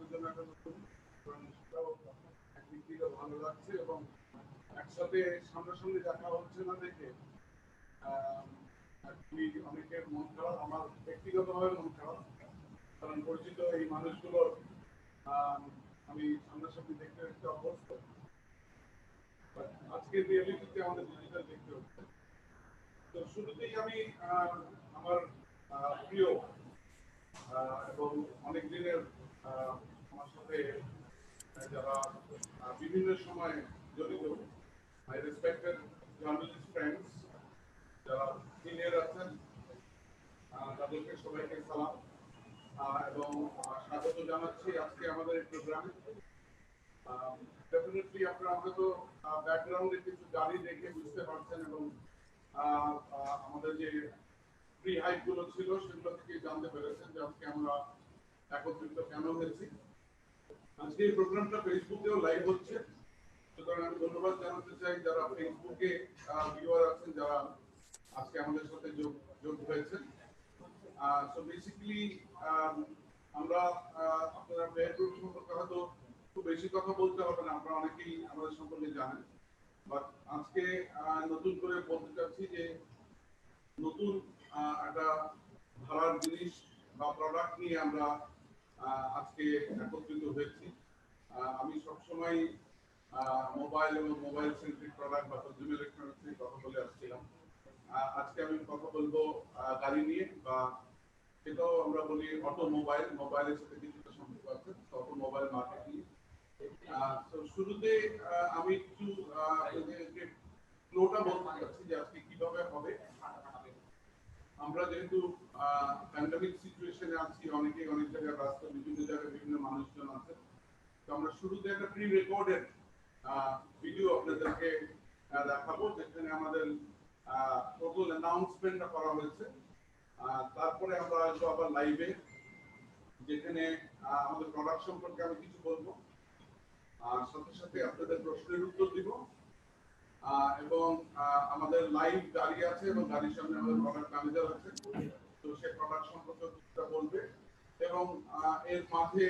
আমাদের জন্য একটা নতুন একদিক থেকে ভালো লাগছে এবং একসাথে সামনাসামনি দেখা হচ্ছে না দেখে অনেকের মন খারাপ, আমার ব্যক্তিগতভাবে মন খারাপ, কারণ পরিচিত এই মানুষগুলোর আমি সামনাসামনি দেখতে দেখতে অভ্যস্ত। আজকে রিয়েলিটিতে আমাদের ডিজিটাল দেখতে হচ্ছে। তো শুরুতেই আমি আমার প্রিয় এবং অনেক দিনের আমার সাথে যারা বিভিন্ন সময় জড়িত মাই রেসপেক্টেড জার্নালিস্ট ফ্রেন্ডস যারা সিনিয়র আছেন তাদেরকে সবাইকে সালাম এবং স্বাগত জানাচ্ছি আজকে আমাদের এই প্রোগ্রামে। ডেফিনেটলি আপনারা হয়তো ব্যাকগ্রাউন্ডে কিছু গাড়ি দেখে বুঝতে পারছেন এবং আমাদের যে প্রি হাইপ গুলো ছিল সেগুলো থেকে জানতে পেরেছেন যে আজকে আমরা একত্রিত কেন হয়েছি। আজকে এই প্রোগ্রামটা ফেসবুকেও লাইভ হচ্ছে, সুতরাং আমি ধন্যবাদ জানাতে চাই যারা ফেসবুকে ভিউয়ার আছেন যারা আজকে আমাদের সাথে যোগ হয়েছেন। সো বেসিক্যালি আমরা আপনারা ফেয়ার গ্রুপ সম্পর্কে হয়তো খুব বেশি কথা বলতে হবে না, আপনারা অনেকেই আমাদের সম্পর্কে জানেন, বাট আজকে নতুন করে বলতে চাচ্ছি যে নতুন একটা ধারার জিনিস বা প্রোডাক্ট নিয়ে আমরা আজকে একত্রিত হয়েছি। আমি সবসময় মোবাইল এবং মোবাইল সেন্ট্রিক প্রোডাক্ট বা কনজিউমার ইলেকট্রনিক্স নিয়ে কথা বলে আসছিলাম। আজকে আমি কথা বলবো গাড়ি নিয়ে, বা সেটাও আমরা বলি অটোমোবাইল, মোবাইলের সাথে কিছুটা সম্পর্ক আছে, অটোমোবাইল মার্কেট নিয়ে। তো শুরুতে আমি একটু ফ্লোটা বলতে চাচ্ছি যে আজকে কিভাবে হবে। আমরা যেহেতু প্যান্ডেমিক সিচুয়েশনে আছি, অনেকে অনেক জায়গায় ব্যস্ত, বিভিন্ন জায়গায় বিভিন্ন মানুষজন আছে, তো আমরা শুরুতে একটা প্রি রেকর্ডেড ভিডিও আপনাদেরকে দেখাবো যেখানে আমাদের টোটাল অ্যানাউন্সমেন্টটা করা হয়েছে। তারপরে আমরা আসবো আবার লাইভে, যেখানে আমাদের প্রোডাক্ট সম্পর্কে আমি কিছু বলবো, আর সাথে সাথে আপনাদের প্রশ্নের উত্তর দিব, এবং আমাদের লাইভ গাড়ি আছে এবং গাড়ির সামনে আমাদের প্রোডাক্ট ম্যানেজার আছে, তো সে প্রোডাক্ট সম্পর্কে কিছুটা বলবে। এবং এর মাঝে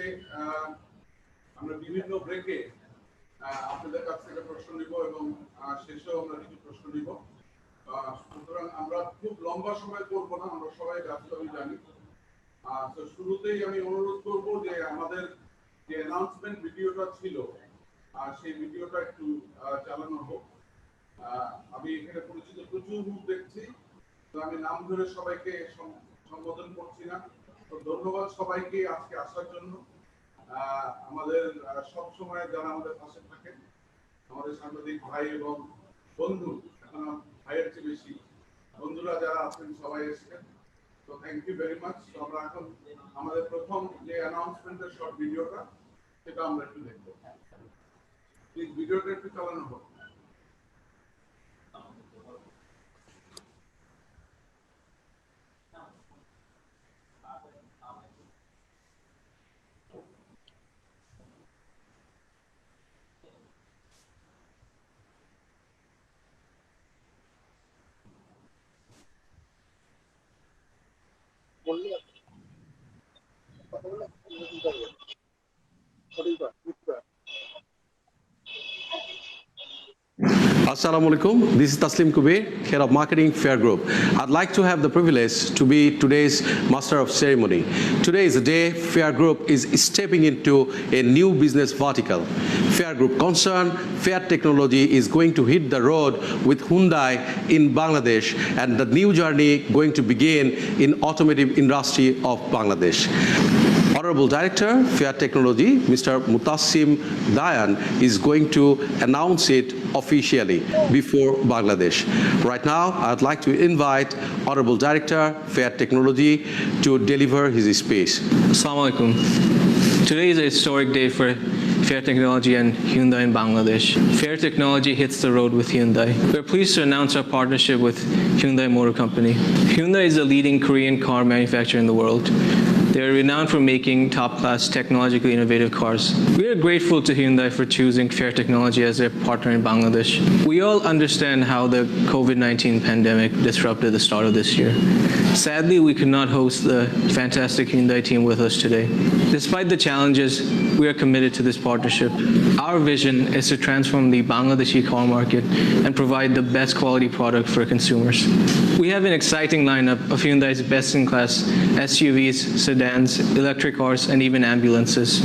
আমরা বিভিন্ন ব্রেকে আপনাদের কাছ থেকে প্রশ্ন নিব এবং শেষেও আমরা কিছু প্রশ্ন নিব। সুতরাং আমরা খুব লম্বা সময় করবো না, আমরা সবাই ব্যস্ত আমি জানি। তো শুরুতেই আমি অনুরোধ করব যে আমাদের যে অ্যানাউন্সমেন্ট ভিডিওটা ছিল সেই ভিডিওটা একটু চালানো হোক। আমি এখানে পরিচিত প্রচুর মুখ দেখছি, তো আমি নাম ধরে সবাইকে সম্বোধন করছি না। তো ধন্যবাদ সবাইকে আজকে আসার জন্য। আমাদের সব সময় যারা আমাদের পাশে থাকেন, আমাদের সাংবাদিক ভাই এবং বন্ধু, এখন ভাইয়ের চেয়ে বেশি বন্ধুরা যারা আছেন সবাই এসেছেন, তো থ্যাংক ইউ ভেরি মাচ। আমরা এখন আমাদের প্রথম যে অ্যানাউন্সমেন্টের শর্ট ভিডিওটা সেটা আমরা একটু দেখব। প্লিজ ভিডিওটা একটু চালানো হোক। Assalamu alaikum. This is Taslim Kuber, Head of Marketing, Fair Group. I'd like to have the privilege to be today's Master of Ceremony. Today is the day Fair Group is stepping into a new business vertical. Fair Group concern, Fair Technology is going to hit the road with Hyundai in Bangladesh, and the new journey going to begin in automotive industry of Bangladesh. Honorable Director, Fair Technology, Mr. Mutassim Dayan, is going to announce it officially before Bangladesh. Right now, I'd like to invite Honorable Director, Fair Technology, to deliver his speech. Assalamu alaikum. Today is a historic day for Fair Technology and Hyundai in Bangladesh. Fair Technology hits the road with Hyundai. We're pleased to announce our partnership with Hyundai Motor Company. Hyundai is the leading Korean car manufacturer in the world. They are renowned for making top-class technologically innovative cars. We are grateful to Hyundai for choosing Fair Technology as their partner in Bangladesh. We all understand how the COVID-19 pandemic disrupted the start of this year. Sadly, we could not host the fantastic Hyundai team with us today. Despite the challenges, we are committed to this partnership. Our vision is to transform the Bangladeshi car market and provide the best quality product for consumers. We have an exciting lineup of Hyundai's best-in-class SUVs, sedans, electric cars, and even ambulances.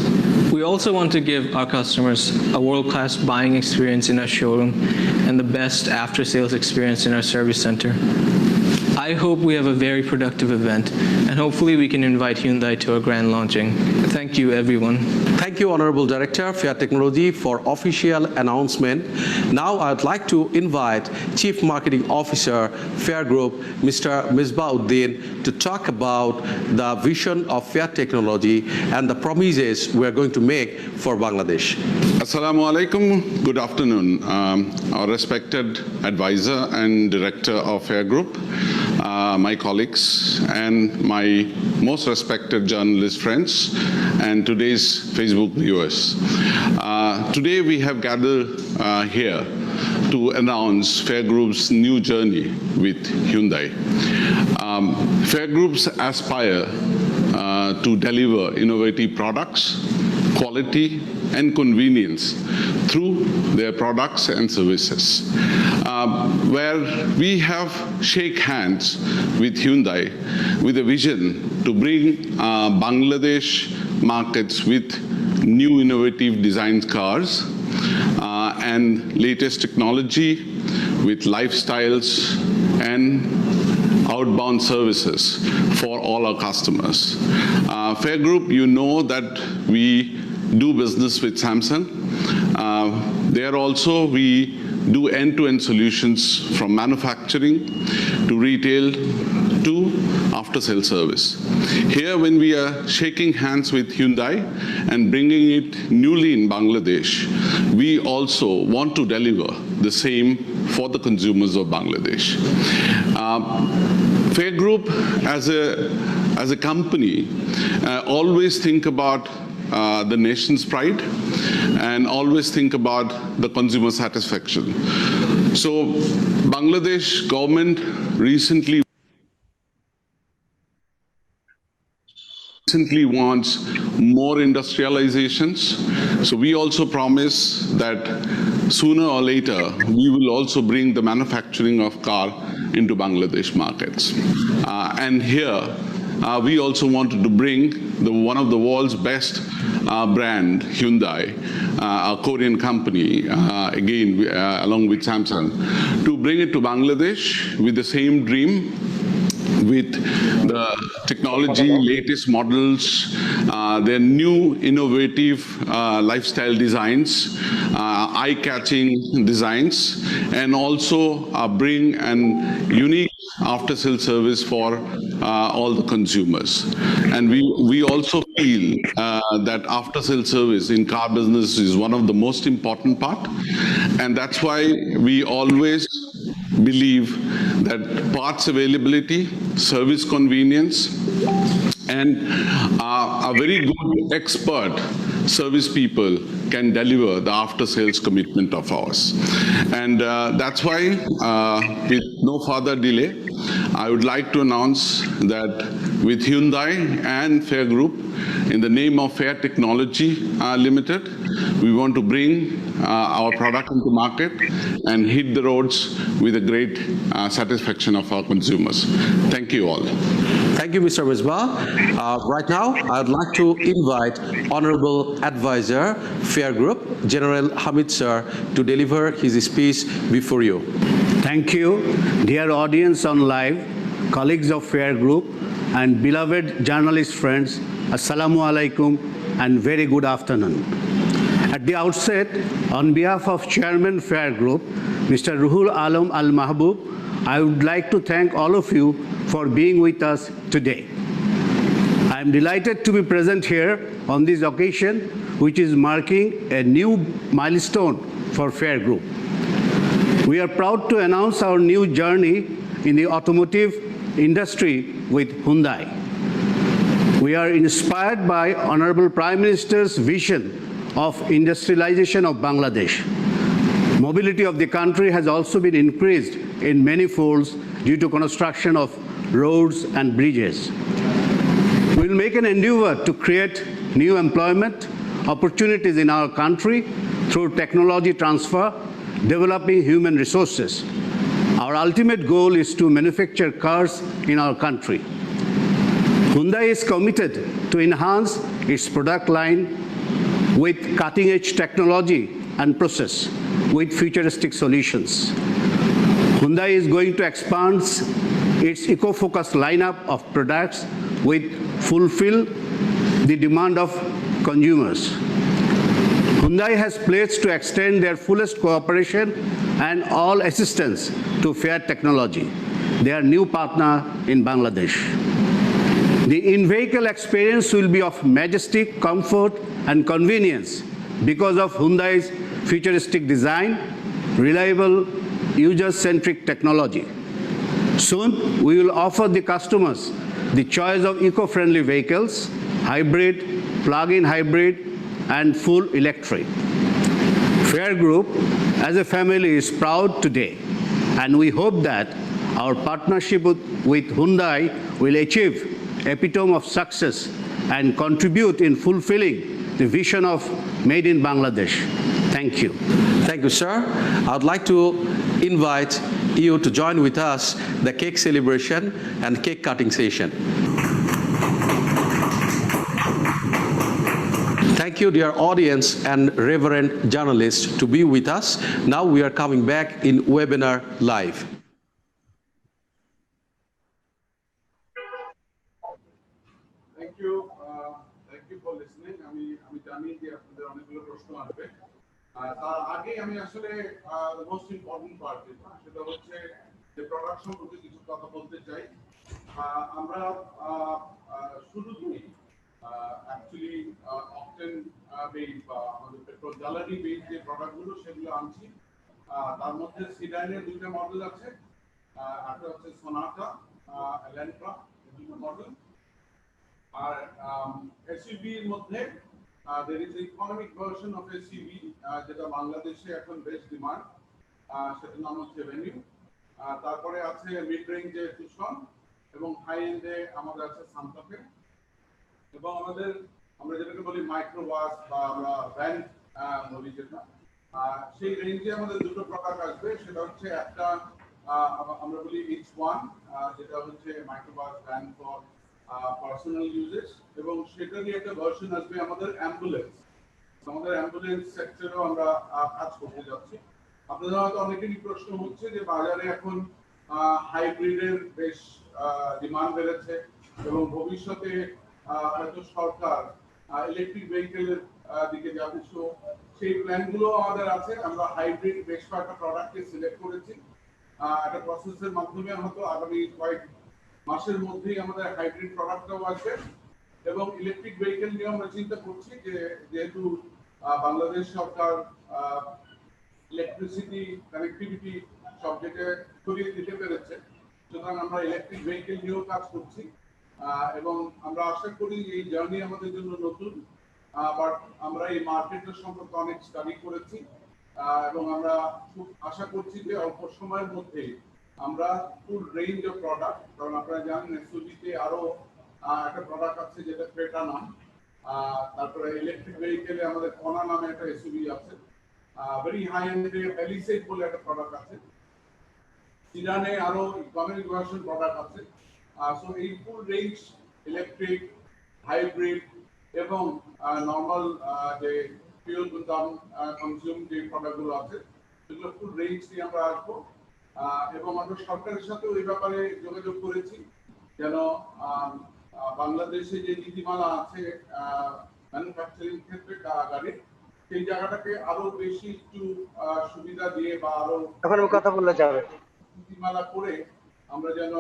We also want to give our customers a world-class buying experience in our showroom and the best after-sales experience in our service center. I hope we have a very productive event, and hopefully we can invite Hyundai to a grand launching. Thank you, everyone. Thank you, Honorable Director, Fair Technology, for official announcement. Now I'd like to invite Chief Marketing Officer, Fair Group, Mr. Misbah-Uddin, to talk about the vision of Fair Technology and the promises we are going to make for Bangladesh. Assalamu alaikum. Good afternoon. Our respected advisor and director of Fair Group, my colleagues, and my most respected journalist friends, and today's Facebook viewers. Today we have gathered here to announce Fair Group's new journey with Hyundai. Fair Groups aspire to deliver innovative products, quality, and convenience through their products and services. Where we have shake hands with Hyundai with a vision to bring Bangladesh markets with new innovative design cars and latest technology with lifestyles and outbound services for all our customers. Fair Group, you know that we do business with Samsung. There also we do end-to-end solutions from manufacturing to retail to after-sale service. Here, when we are shaking hands with Hyundai and bringing it newly in Bangladesh, we also want to deliver the same for the consumers of Bangladesh. Fair Group, as a company, always think about the nation's pride and always think about the consumer satisfaction. So Bangladesh government recently wants more industrializations. So we also promise that sooner or later we will also bring the manufacturing of car into Bangladesh markets. And here we also wanted to bring one of the world's best brand, Hyundai, a Korean company, again, along with Samsung, to bring it to Bangladesh with the same dream, with the technology, latest models, their new innovative lifestyle designs, eye-catching designs, and also bring an unique after-sale service for all the consumers. And we also feel that after-sale service in car business is one of the most important part, and that's why we always believe that parts availability, service convenience, and a very good expert service people can deliver the after-sales commitment of ours. And that's why, with no further delay, I would like to announce that with Hyundai and Fair Group, in the name of Fair Technology Limited, we want to bring our product into market and hit the roads with a great satisfaction of our consumers. Thank you all. Thank you, Mr. Misbah. Right now, I would like to invite Honorable Advisor, Fair Group, General Hamid Sir, to deliver his speech before you. Thank you, dear audience on live, colleagues of Fair Group, and beloved journalist friends. Assalamu alaikum and very good afternoon. At the outset, on behalf of Chairman Fair Group, Mr. Ruhul Alam Al Mahbub, I would like to thank all of you for being with us today. I am delighted to be present here on this occasion, which is marking a new milestone for Fair Group. We are proud to announce our new journey in the automotive industry with Hyundai. We are inspired by Honorable Prime Minister's vision of industrialization of Bangladesh. Mobility of the country has also been increased in many folds due to construction of roads and bridges. We will make an endeavor to create new employment opportunities in our country through technology transfer, developing human resources. Our ultimate goal is to manufacture cars in our country. Hyundai is committed to enhance its product line with cutting-edge technology and process with futuristic solutions. Hyundai is going to expand its eco-focused lineup of products with fulfill the demand of consumers. Hyundai has pledged to extend their fullest cooperation and all assistance to Fair Technology, their new partner in Bangladesh. The in-vehicle experience will be of majestic comfort and convenience because of Hyundai's futuristic design, reliable, user-centric technology. Soon, we will offer the customers the choice of eco-friendly vehicles, hybrid, plug-in hybrid, and full electric. Fair Group, as a family, is proud today, and we hope that our partnership with Hyundai will achieve epitome of success and contribute in fulfilling the vision of Made in Bangladesh. Thank you. Thank you, sir. I'd like to invite you to join with us the cake celebration and cake cutting session. Thank you, dear audience and reverend journalists, to be with us. Now we are coming back in webinar live. Thank you for listening. আমি জানি যে আপনাদের অনেকগুলো প্রশ্ন আসবে। তার আগে আমি আসলে the most important part সেটা হচ্ছে যে প্রোডাক্ট সম্পর্কে কিছু কথা বলতে চাই। আমরা শুরুতেই actually অকটেন বেস বা আমাদের পেট্রোল জ্বালানি বেস যে প্রোডাক্টগুলো সেগুলো আনছি। তার মধ্যে সিডানের দুইটা মডেল আছে, একটা হচ্ছে সোনাটা, এলেন্ট্রা দুটো মডেল। আর এসইউভি এর মধ্যে there is economic version of SUV যেটা বাংলাদেশে এখন বেশ ডিমান্ড, সেটার নাম হচ্ছে ভেনিউ। তারপরে আছে মিড রেঞ্জে টুসন এবং হাই এন্ডে আমাদের আছে সান্তা ফে, এবং আমরা যেটাকে বলি মাইক্রোবাস বা আমরা ভ্যান বলি যেটা, সেই রেঞ্জে আমাদের দুটো প্রোডাক্ট আসবে। সেটা হচ্ছে একটা আমরা বলি H1 যেটা হচ্ছে microbus van for personal uses, এবং সেটারই একটা ভার্সন আসবে আমাদের অ্যাম্বুলেন্স। আমাদের অ্যাম্বুলেন্স সেক্টরেও আমরা কাজ করতে যাচ্ছি। আপনাদের হয়তো অনেকেরই প্রশ্ন হচ্ছে যে বাজারে এখন হাইব্রিডের বেশ ডিমান্ড বেড়েছে এবং ভবিষ্যতে হয়তো সরকার ইলেকট্রিক ভেহিকেলের দিকে যাবে, সেই প্ল্যানগুলো আমাদের আছে। আমরা হাইব্রিড বেশ কয়েকটা প্রোডাক্টকে সিলেক্ট করেছি, একটা প্রসেসের মাধ্যমে হয়তো আগামী কয়েক মাসের মধ্যেই আমাদের হাইব্রিড প্রোডাক্টটাও আসবে। এবং ইলেকট্রিক ভেহিকেল নিয়ে আমরা চিন্তা করছি যে যেহেতু বাংলাদেশ সরকার ইলেকট্রিসিটি কানেক্টিভিটি সব জায়গায় ছড়িয়ে দিতে পেরেছে, সুতরাং আমরা ইলেকট্রিক ভেহিকেল নিয়েও কাজ করছি। এবং আমরা আশা করি এই জার্নি আমাদের জন্য নতুন, বাট আমরা এই মার্কেটের সম্পর্কে অনেক স্টাডি করেছি এবং আমরা খুব আশা করছি যে অল্প সময়ের মধ্যে আমরা ফুল রেঞ্জ অফ প্রোডাক্ট, কারণ আপনারা জানেন এসইউভিতে আরো একটা প্রোডাক্ট আছে যেটা ক্রেটা নাম, তারপরে ইলেকট্রিক ভেহিকেলে আমাদের কনা নামে একটা এসইউভি আছে, ভেরি হাই এন্ডে প্যালিসেড বলে একটা প্রোডাক্ট আছে, সিডানে আরো ইকোনমিক ভার্সন প্রোডাক্ট আছে। সো এই ফুল রেঞ্জ ইলেকট্রিক, হাইব্রিড এবং নর্মাল যে ফিউল কনজিউম যে প্রোডাক্টগুলো আছে সেগুলো ফুল রেঞ্জ নিয়ে আমরা আসবো। এবং আমরা সরকারের সাথেও এই ব্যাপারে যোগাযোগ করেছি যেন বাংলাদেশে যে নীতিমালা আছে ম্যানুফ্যাকচারিং ক্ষেত্রে গাড়ির, সেই জায়গাটাকে আরো বেশি একটু সুবিধা দিয়ে বা আরো কথা বললে যাবে নীতিমালা করে আমরা যেন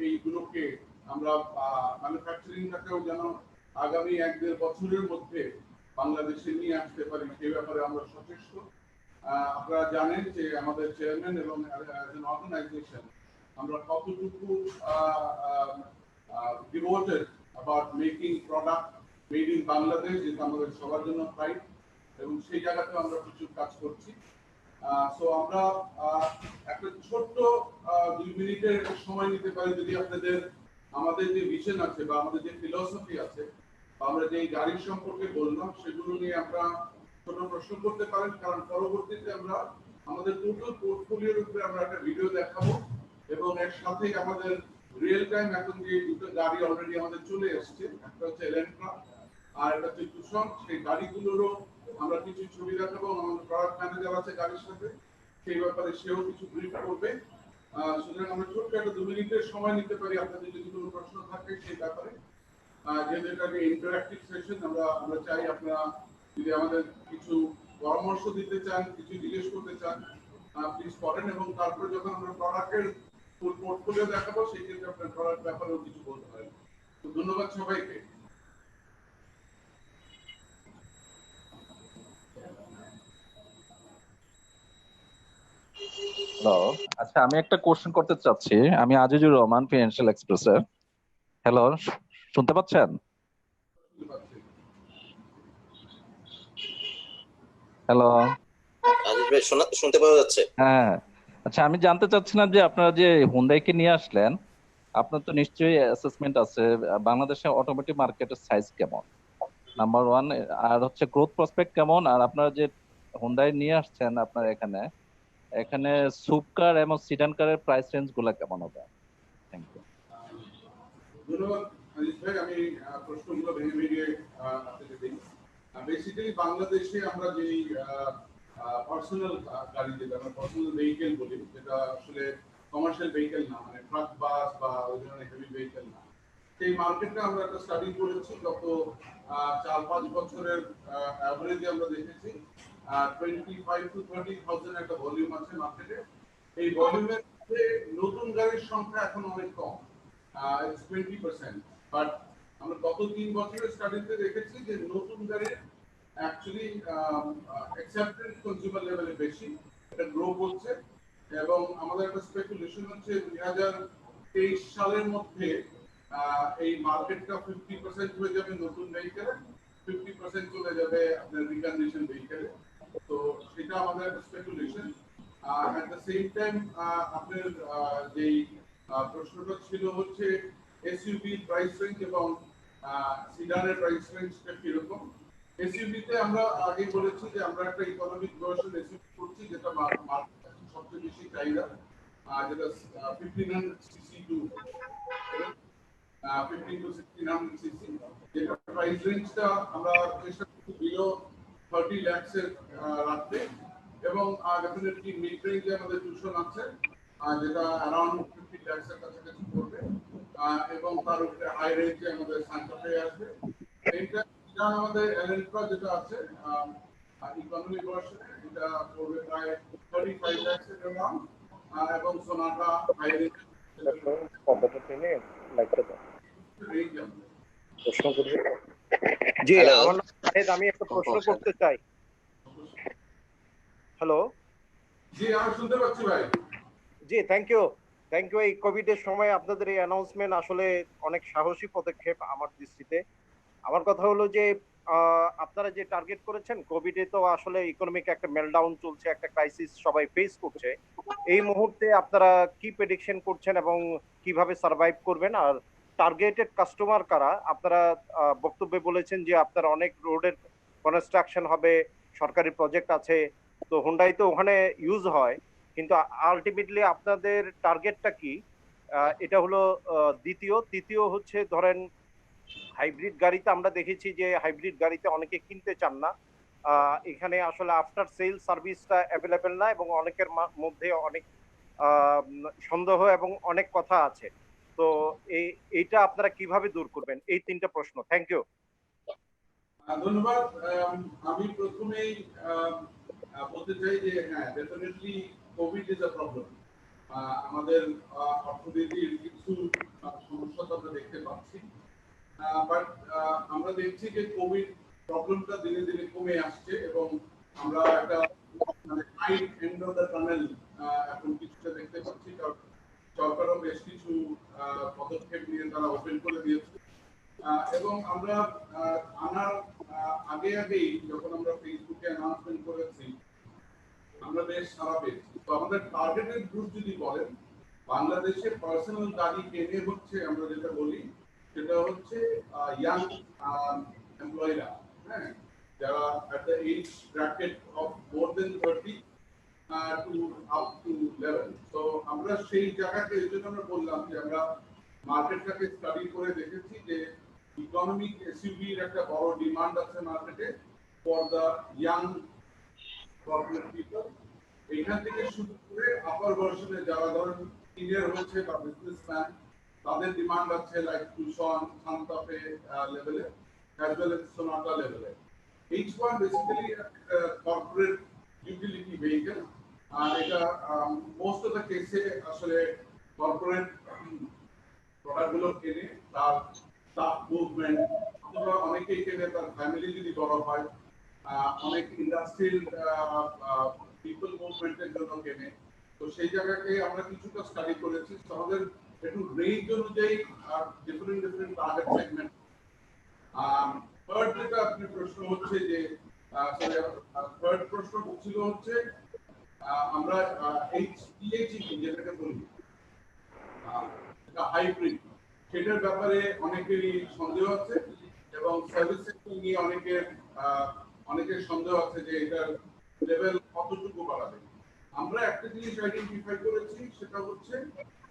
এইগুলোকে আমরা ম্যানুফ্যাকচারিংটাকেও যেন আগামী 1-1.5 বছরের মধ্যে বাংলাদেশে নিয়ে আসতে পারি, সেই ব্যাপারে আমরা সচেষ্ট। আপনারা জানেন যে আমাদের চেয়ারম্যান এবং অর্গানাইজেশন আমরা কতটুকু devoted about making product made in Bangladesh, যেটা আমাদের সবার জন্য প্রাইড, এবং সেই জায়গাতে আমরা প্রচুর কাজ করছি। সো আমরা একটা ছোট্ট 2 মিনিটের সময় নিতে পারি যদি আপনাদের আমাদের যে ভিশন আছে বা আমাদের যে ফিলসফি আছে বা আমরা যে গাড়ির সম্পর্কে বললাম সেগুলো নিয়ে আমরা ছোট প্রশ্ন করতে পারেন, কারণ পরবর্তীতে আমরা আমাদের টোটাল পোর্টফোলিওর উপরে আমরা একটা ভিডিও দেখাবো এবং এর সাথে আমাদের রিয়েল টাইম এখন যে দুটো গাড়ি অলরেডি আমাদের চলে এসেছে, একটা হচ্ছে এলেন্ট্রা আর একটা হচ্ছে তুষার, সেই গাড়িগুলোরও আমরা কিছু ছবি দেখাবো। আমাদের প্রোডাক্ট ম্যানেজার আছে গাড়ির সাথে, সেই ব্যাপারে সেও কিছু ব্রিফ করবে। সুতরাং আমরা ছোট্ট একটা 2 মিনিটের সময় নিতে পারি আপনাদের যদি কোনো প্রশ্ন থাকে সেই ব্যাপারে। যেহেতু এটা একটা ইন্টারঅ্যাক্টিভ সেশন, আমরা চাই আপনারা যদি আমাদের কিছু পরামর্শ দিতে চান, কিছু জিজ্ঞেস করতে চান, প্লিজ করেন, এবং তারপরে যখন আমরা প্রোডাক্টের ফুল পোর্টফোলিও দেখাবো সেই ক্ষেত্রে আপনার প্রোডাক্ট ব্যাপারেও কিছু বলতে পারেন। তো ধন্যবাদ সবাইকে। হ্যালো, আচ্ছা আমি একটা কোশ্চেন করতে চাচ্ছি। আমি আজিজুর রহমান, ফিনান্সিয়াল এক্সপ্রেসের। হ্যালো, শুনতে পাচ্ছেন? হ্যালো, আজিজ ভাই শুনতে পাওয়া যাচ্ছে? হ্যাঁ। আচ্ছা আমি জানতে চাচ্ছিলাম যে আপনারা যে হুন্ডাইকে নিয়ে আসলেন, আপনার তো নিশ্চয়ই অ্যাসেসমেন্ট আছে বাংলাদেশে অটোমোটিভ মার্কেটের সাইজ কেমন, নাম্বার ওয়ান, আর হচ্ছে গ্রোথ প্রসপেক্ট কেমন, আর আপনারা যে হুন্ডাই নিয়ে আসছেন আপনার এখানে এখানে সুপ কার এবং সিডান কারের প্রাইস রেঞ্জ গুলা কেমন হবে? Thank you. ধন্যবাদ আজিজ ভাই। আমি প্রশ্নগুলো ভেঙে ভেঙে আপনাকে দিই। বেসিক্যালি বাংলাদেশে আমরা যে পার্সোনাল গাড়ি, যেটা আমরা পার্সোনাল ভেহিকেল বলি, যেটা আসলে কমার্শিয়াল ভেহিকেল না, মানে ট্রাক বাস বা ওই ধরনের হেভি ভেহিকেল না, সেই মার্কেটটা আমরা একটা স্টাডি করেছি গত 4-5 বছরের অ্যাভারেজে আমরা দেখেছি 25 to 30,000 একটা ভলিউম আছে মার্কেটে। এই ভলিউমের মধ্যে নতুন গাড়ির সংখ্যা এখন অনেক কম, it's 20%, বাট আমরা গত 3 বছরের স্টাডিতে দেখেছি যে নতুন গাড়ির অ্যাকচুয়ালি অ্যাকসেপ্টেড কনজিউমার লেভেলে বেশি, এটা গ্রো করছে। এবং আমাদের একটা স্পেকুলেশন হচ্ছে 2023 সালের মধ্যে এই মার্কেটটা 50% হয়ে যাবে নতুন ভেহিকেলে, 50% চলে যাবে আপনার রিকন্ডিশন ভেহিকেলে। তো সেটা আমাদের একটা speculation. At the same time আপনার যেই প্রশ্নটা ছিল হচ্ছে এসইউভি প্রাইস রেঞ্জ এবং সিডানের প্রাইস রেঞ্জটা কিরকম। এসইউভিতে আমরা আগে বলেছি যে আমরা একটা ইকোনমিক ভার্সন এসইউভি করছি, যেটা মার্কেটে সবচেয়ে বেশি চাহিদা, যেটা 1500 সিসি টু 15 to 1600 সিসি, যেটা প্রাইস রেঞ্জটা আমরা চেষ্টা করছি বিলো 30 লাখস এর রাখতে। এবং ডেফিনেটলি মিড রেঞ্জে আমাদের টিউশন আছে যেটা অ্যারাউন্ড 50 লাখস এর কাছাকাছি পড়বে, এবং তার উপরে হাই রেঞ্জে আমাদের সান্টা ফে আসবে। এটা আমাদের এলেন্ট্রা যেটা আছে ইকোনমি ভার্সনে, এটা পড়বে প্রায় 35 লাখস এর অ্যারাউন্ড, এবং সোনাটা হাই রেঞ্জ জি, আমার নাম শাহেদ, আমি একটা প্রশ্ন করতে চাই। হ্যালো, জি আমি শুনতে পাচ্ছি ভাই। জি থ্যাংক ইউ। এই কোভিড এর সময় আপনাদের এই অ্যানাউন্সমেন্ট আসলে অনেক সাহসী পদক্ষেপ আমার দৃষ্টিতে। আমার কথা হলো যে আপনারা যে টার্গেট করেছেন, কোভিডে তো আসলে ইকোনমিক একটা মেলডাউন চলছে, একটা ক্রাইসিস সবাই ফেস করছে। এই মুহূর্তে আপনারা কি প্রেডিকশন করছেন এবং কিভাবে সার্ভাইভ করবেন? আর টার্গেটেড কাস্টমার কারা? আপনারা বক্তব্যে বলেছেন যে আপনারা অনেক রোডের কনস্ট্রাকশন হবে, সরকারি প্রজেক্ট আছে, তো হুন্ডাই তো ওখানে ইউজ হয়, কিন্তু আলটিমেটলি আপনাদের টার্গেটটা কি? এটা হলো দ্বিতীয়। তৃতীয় হচ্ছে ধরেন হাইব্রিড গাড়িতে আমরা দেখেছি যে হাইব্রিড গাড়িতে অনেকে কিনতে চান না, এখানে আসলে আফটার সেল সার্ভিসটা অ্যাভেলেবেল না, এবং অনেকের মধ্যে অনেক সন্দেহ এবং অনেক কথা আছে। তো এইটা আপনারা কিভাবে দূর করবেন? এই 3টা প্রশ্ন। Thank you. ধন্যবাদ। আমি প্রথমেই বলতে চাই যে হ্যাঁ, definitely covid is a problem. আমাদের অর্থনীতির কিছু সমস্যা তো আমরা দেখতে পাচ্ছি, বাট আমরা দেখছি যে কোভিড প্রবলেমটা দিনে দিনে কমে আসছে, এবং আমরা একটা মানে light end of the tunnel এখন কিছুটা দেখতে পাচ্ছি। সরকারও বেশ কিছু পদক্ষেপ নিয়ে তারা ওপেন করে দিয়েছে। এবং আমরা আনার আগেই যখন আমরা ফেসবুকে অ্যানাউন্সমেন্ট করেছি আমরা বেশ সাড়া পেয়েছি। তো আমাদের টার্গেটেড গ্রুপ যদি বলেন বাংলাদেশে পার্সোনাল গাড়ি কেনে হচ্ছে আমরা যেটা বলি সেটা হচ্ছে ইয়াং এমপ্লয়িরা, হ্যাঁ, যারা at the age bracket of more than 30 to up to 11। তো আমরা সেই জায়গাতে এই জন্য আমরা বললাম যে আমরা মার্কেটটাকে স্টাডি করে দেখেছি যে ইকোনমিক এসইউভির একটা বড় ডিমান্ড আছে মার্কেটে for the young corporate people. এইখান থেকে শুরু করে আপার ভার্সনে যারা ধরেন সিনিয়র হয়েছে বা বিজনেসম্যান তাদের ডিমান্ড আছে লাইক টুসন, সান্তাফে লেভেলে as well as Sonata level. Each one basically a corporate utility vehicle, and most of the cases আসলে corporate product গুলো কেনে তার staff movement অথবা অনেকেই কেনে তার ফ্যামিলি যদি বড় হয়, অনেক ইন্ডাস্ট্রিয়াল পিপল মুভমেন্টের জন্য কেনে। তো সেই জায়গাকে আমরা কিছুটা স্টাডি করেছি আমাদের একটু রেঞ্জ অনুযায়ী ডিফারেন্ট টার্গেট সেগমেন্ট। থার্ড যেটা আপনি প্রশ্ন হচ্ছে যে থার্ড প্রশ্ন ছিল হচ্ছে আমরা এইচপিএইচ যেটাকে বলি হাইব্রিড, সেটার ব্যাপারে অনেকেরই সন্দেহ আছে এবং সার্ভিস সেক্টর নিয়ে অনেকের সন্দেহ আছে যে এটার লেভেল কতটুকু বাড়াবে। আমরা একটা জিনিস আইডেন্টিফাই করেছি সেটা হচ্ছে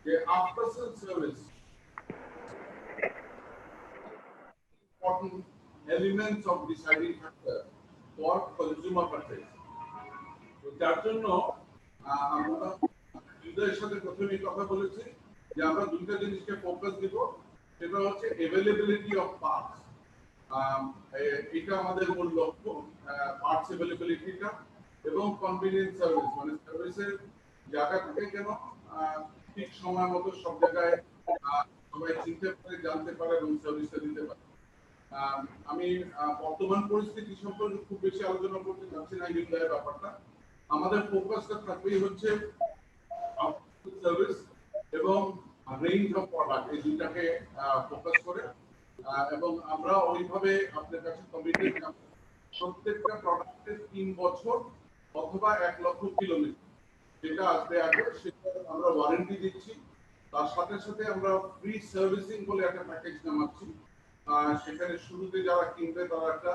যে after sale service important elements of deciding factor for consumer purchase। তো যার জন্য আমরা ইউজারের সাথে প্রথমেই কথা বলেছি যে আমরা দুটো জিনিসকে ফোকাস দিব, সেটা হচ্ছে অ্যাভেলেবিলিটি অফ পার্টস। এটা আমাদের মূল লক্ষ্য, পার্টস অ্যাভেলেবিলিটিটা, এবং কনভিনিয়েন্স সার্ভিস, মানে সার্ভিসের জায়গা থেকে যেন ঠিক সময় মতো সব জায়গায় সবাই চিনতে পারে, জানতে পারে এবং সার্ভিসটা দিতে পারে। আমি বর্তমান পরিস্থিতি সম্পর্কে খুব বেশি আলোচনা করতে চাচ্ছি না হিউন্ডাইয়ের ব্যাপারটা। আমাদের ফোকাসটা থাকবেই হচ্ছে সার্ভিস এবং রেঞ্জ অফ প্রোডাক্ট, এই দুটাকে ফোকাস করে, এবং আমরা ওইভাবে আপনার কাছে কমিটেড প্রত্যেকটা প্রোডাক্টের 3 বছর অথবা 1 লক্ষ কিলোমিটার যেটা আসবে আগে সেটা আমরা ওয়ারেন্টি দিচ্ছি। তার সাথে সাথে আমরা ফ্রি সার্ভিসিং বলে একটা প্যাকেজ নামাচ্ছি। সেখানে শুরুতে যারা কিনবে তারা একটা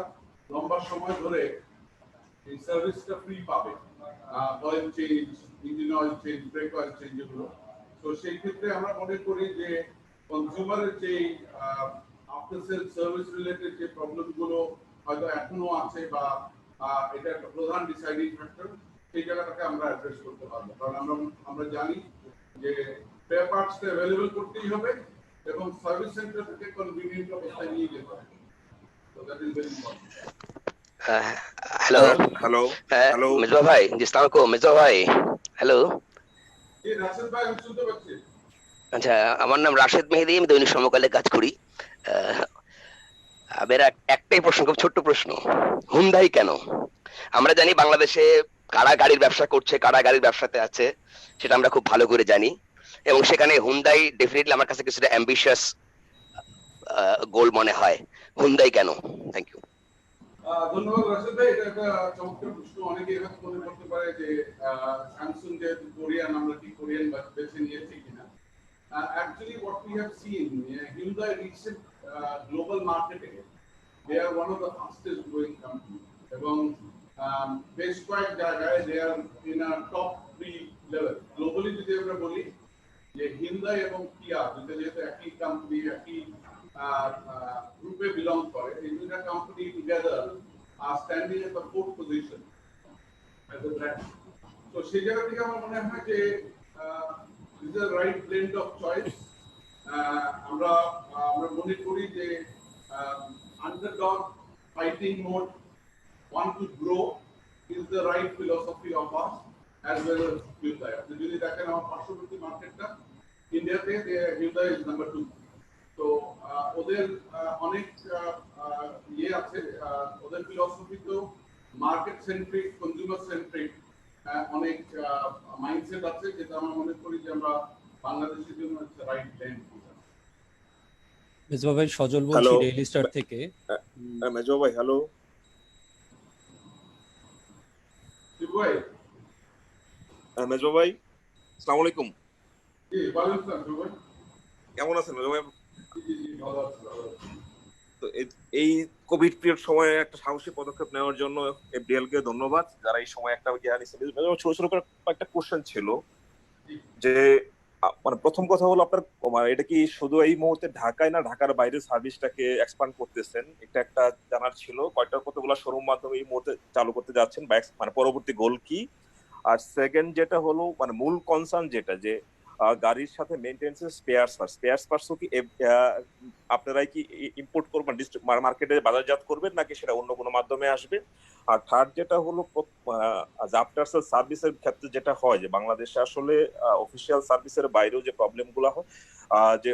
লম্বা সময় ধরে এই সার্ভিসটা ফ্রি পাবে, oil change, engine oil change, break oil change এগুলো। তো সেই ক্ষেত্রে আমরা মনে করি যে কনজিউমারের যে আফটার সেল সার্ভিস রিলেটেড যে প্রবলেমগুলো হয়তো এখনো আছে বা এটা একটা প্রধান ডিসাইডিং ফ্যাক্টর, সেই জায়গাটাকে আমরা অ্যাড্রেস করতে পারবো। কারণ আমরা জানি যে স্পেয়ার পার্টসটা অ্যাভেলেবল করতেই হবে এবং সার্ভিস সেন্টার থেকে কনভিনিয়েন্ট অবস্থায় নিয়ে যেতে হবে। তো that is very important. Hello Mizba ভাই, জি আসসালামু আলাইকুম মিজবা ভাই। হ্যালো জি রাশেদ ভাই, আমি শুনতে পাচ্ছি। আচ্ছা, আমার নাম রাশেদ মেহেদি, আমি দৈনিক সমকালে কাজ করি। আমার একটাই প্রশ্ন, খুব ছোট্ট প্রশ্ন, হুন্ডাই কেন? আমরা জানি বাংলাদেশে কারা গাড়ির ব্যবসা করছে, কারা গাড়ির ব্যবসাতে আছে, সেটা আমরা খুব ভালো করে জানি, এবং সেখানে হুন্ডাই ডেফিনেটলি আমার কাছে কিছুটা অ্যাম্বিশিয়াস গোল মনে হয়। হুন্ডাই কেন? Thank you. ধন্যবাদ রাশেদ ভাই, এটা একটা চমৎকার প্রশ্ন। অনেকে এভাবে মনে করতে পারে যে স্যামসাং যেহেতু কোরিয়ান, আমরা কি কোরিয়ান বেছে নিয়েছি কিনা। Actually what we have seen, Hyundai recent global marketing, they are one of the fastest growing companies, এবং বেশ কয়েক জায়গায় they are in a top 3 level globally। যদি আমরা বলি যে Hyundai এবং Kia দুটো যেহেতু একই কোম্পানি, একই গ্রুপে বিলং করে, এই দুটো company together are standing at the 4th position as a brand। তো সেই জায়গা থেকে আমার মনে হয় যে this is the right blend of choice। আমরা মনে করি যে underdog fighting mode, want to grow is the right philosophy of us as well as Hyundai। আপনি যদি দেখেন আমার পার্শ্ববর্তী মার্কেটটা ইন্ডিয়াতে, Hyundai is number 2। তো ওদের অনেক ইয়ে আছে, ওদের ফিলসফি তো মার্কেট সেন্ট্রিক, কনজিউমার সেন্ট্রিক অনেক মাইন্ডসেট আছে, যেটা আমরা মনে করি যে আমরা বাংলাদেশের জন্য একটা রাইট ব্লেন্ড। মেজবা ভাই সজল বলছি হ্যালো ডেইলি স্টার থেকে। মেজবা ভাই, হ্যালো। শিবু ভাই, মেজবা ভাই, আসসালামু আলাইকুম। জি ওয়ালাইকুম আসসালাম শিবু ভাই। কেমন আছেন মেজবা ভাই? জি জি ভালো আছি, ভালো আছি। তো এই কোভিড পিরিয়ড সময়ে একটা সাহসী পদক্ষেপ নেওয়ার জন্য এফডিএল কে ধন্যবাদ, যারা এই সময় একটা জ্ঞান নিচ্ছে। ছোট ছোট করে একটা কোশ্চেন ছিল যে মানে প্রথম কথা হলো আপনার মানে এটা কি শুধু এই মুহূর্তে ঢাকায় না ঢাকার বাইরে সার্ভিসটাকে এক্সপান্ড করতেছেন, এটা একটা জানার ছিল। কতগুলো শোরুম মাধ্যমে এই মুহূর্তে চালু করতে যাচ্ছেন বা মানে পরবর্তী গোল কি? আর সেকেন্ড যেটা হলো মানে মূল কনসার্ন যেটা যে গাড়ির সাথে মেইনটেনেন্স স্পেয়ার পার্টসও কি আপনারাই কি ইম্পোর্ট করবেন, মার্কেটে বাজারজাত করবেন, নাকি সেটা অন্য কোনো মাধ্যমে আসবে? আর থার্ড যেটা হলো আফটার সেল সার্ভিসের ক্ষেত্রে যেটা হয় যে বাংলাদেশে আসলে অফিসিয়াল সার্ভিসের বাইরেও যে প্রবলেম গুলা হয়, যে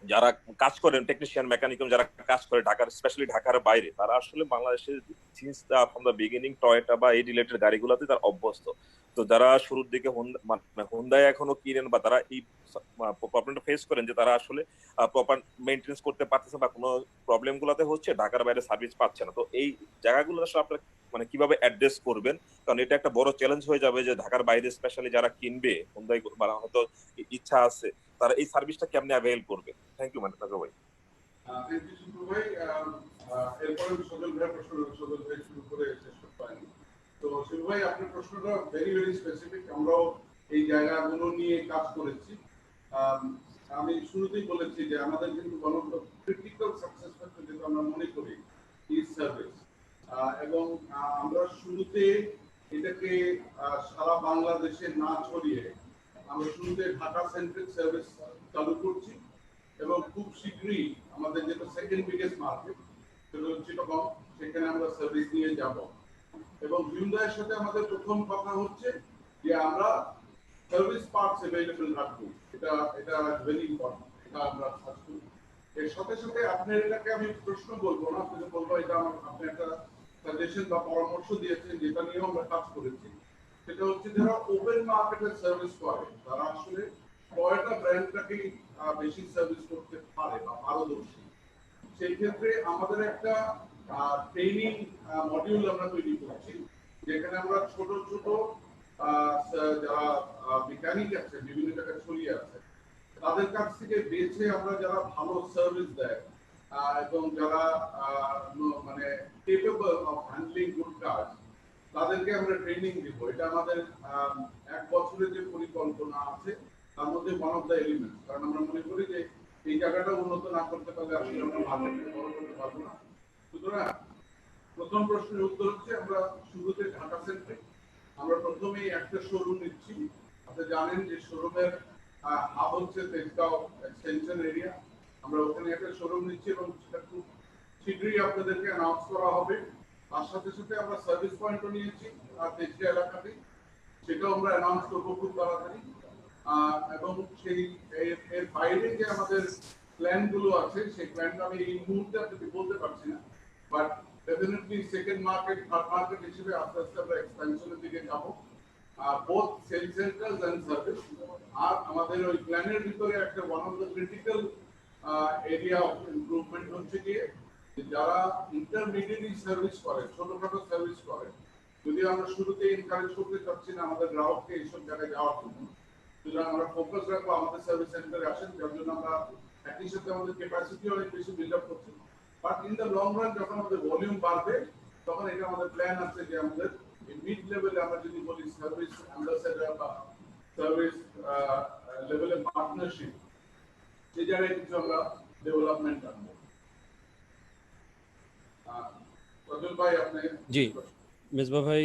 যারা কাজ করেন টেকনিশিয়ান মেকানিকম যারা কাজ করে ঢাকার স্পেশালি ঢাকার বাইরে, তারা আসলে বাংলাদেশের since from the beginning Toyota বা এই রিলেটেড গাড়িগুলোতে তারা অভ্যস্ত। তো যারা শুরুর দিকে হুন্ডাই এখনো কিনেন বা তারা এই প্রবলেমটা ফেস করেন যে তারা আসলে প্রপার মেইনটেনেন্স করতে পারতেছে বা কোনো প্রবলেম গুলাতে হচ্ছে ঢাকার বাইরে সার্ভিস পাচ্ছে না। তো এই জায়গাগুলো আসলে আপনারা মানে কিভাবে অ্যাড্রেস করবেন? কারণ এটা একটা বড় চ্যালেঞ্জ হয়ে যাবে যে ঢাকার বাইরে স্পেশালি যারা কিনবে হুন্ডাই বা হয়তো ইচ্ছা আছে, তারা এই সার্ভিসটা কেমনে অ্যাভেল করবে? থ্যাংক ইউ মেজবা ভাই। থ্যাংক ইউ শিবু ভাই। এরপরে আমি সজল ভাইয়ের প্রশ্ন, সজল ভাই শুরু করে শেষ করতে পারিনি। তো শিবু ভাই আপনার প্রশ্নটা ভেরি ভেরি স্পেসিফিক, আমরাও এই জায়গাগুলো নিয়ে কাজ করেছি। আমি শুরুতেই বলেছি যে আমাদের কিন্তু ক্রিটিক্যাল সাকসেস ফ্যাক্টর যেটা আমরা মনে করি ইজ সার্ভিস, এবং আমরা শুরুতে এটাকে সারা বাংলাদেশে না ছড়িয়ে আমরা শুরুতে ঢাকা সেন্ট্রিক সার্ভিস চালু করছি, এবং খুব শীঘ্রই আমাদের যেটা সেকেন্ড বিগেস্ট মার্কেট সেটা হচ্ছে চিটাগং, সেখানে আমরা সার্ভিস নিয়ে যাব। এবং হিউন্ডাইয়ের সাথে আমাদের প্রথম কথা হচ্ছে যে আমরা সার্ভিস পার্টস অ্যাভেলেবল রাখবো, এটা ভেরি ইম্পর্টেন্ট, এটা আমরা কাজ করি। এর সাথে সাথে আপনার এটাকে আমি প্রশ্ন বলবো না, আপনাকে বলবো এটা আপনি একটা সাজেশন বা পরামর্শ দিয়েছেন যেটা নিয়েও আমরা কাজ করেছি। সেটা হচ্ছে যারা ওপেন মার্কেটে সার্ভিস করে তারা আসলে টয়োটা ব্র্যান্ডটাকে বেশি সার্ভিস করতে পারে বা পারদর্শী। সেই ক্ষেত্রে আমাদের একটা ট্রেনিং মডিউল আমরা তৈরি করছি, যেখানে আমরা ছোট ছোট যারা মেকানিক আছে বিভিন্ন জায়গায় ছড়িয়ে আছে তাদের কাছ থেকে বেছে আমরা যারা ভালো সার্ভিস দেয় এবং যারা মানে কেপেবল অফ হ্যান্ডলিং গুড কাজ, তাদেরকে আমরা ট্রেনিং দিব। এটা আমাদের 1 বছরের যে পরিকল্পনা আছে তার মধ্যে ওয়ান অফ দ্য এলিমেন্ট, কারণ আমরা মনে করি যে এই জায়গাটা উন্নত না করতে পারলে আসলে আমরা মার্কেটকে বড় করতে পারবো না। সুতরাং প্রথম প্রশ্নের উত্তর হচ্ছে আমরা শুরুতে ঢাকা সেন্ট্রিক। আমরা প্রথমেই একটা শোরুম নিচ্ছি। আপনারা জানেন যে শোরুমের হাব হচ্ছে তেজগাঁও এক্সটেনশন এরিয়া। আমরা ওখানে একটা শোরুম নিচ্ছি এবং সেটা খুব শীঘ্রই আপনাদেরকে অ্যানাউন্স করা হবে। তার সাথে সাথে আমরা সার্ভিস পয়েন্টও নিয়েছি আর তেজগাঁও এলাকাতে, সেটাও আমরা অ্যানাউন্স করবো খুব তাড়াতাড়ি। এবং সেই এর বাইরে যে আমাদের প্ল্যান গুলো আছে সেই প্ল্যানটা আমি এই মুহূর্তে আপনাকে বলতে পারছি না, but definitely second market third market হিসেবে আস্তে আস্তে আমরা এক্সপেনশনের দিকে যাবো, both sale centres and service. আর আমাদের ওই প্ল্যানের ভিতরে একটা one of the critical area of improvement হচ্ছে গিয়ে যারা ইন্টারমিডিয়েট সার্ভিস করে, ছোটখাটো সার্ভিস করে, যদি আমরা শুরুতে এনকারেজ করতে চাচ্ছি না আমাদের গ্রাহককে এইসব জায়গায় যাওয়ার জন্য, সুতরাং আমরা ফোকাস রাখবো আমাদের সার্ভিস সেন্টারে আসেন, যার জন্য আমরা একই সাথে আমাদের ক্যাপাসিটি অনেক বেশি বিল্ড আপ করছি। But in the long run যখন আমাদের ভলিউম বাড়বে তখন এটা আমাদের প্ল্যান আছে যে আমাদের মিড লেভেলে আমরা যদি বলি সার্ভিস অ্যাম্বাসেডর বা সার্ভিস লেভেলে পার্টনারশিপ, সেই জায়গায় কিছু আমরা ডেভেলপমেন্ট আনবো। সজল ভাই আপনি। জি মেজবা ভাই,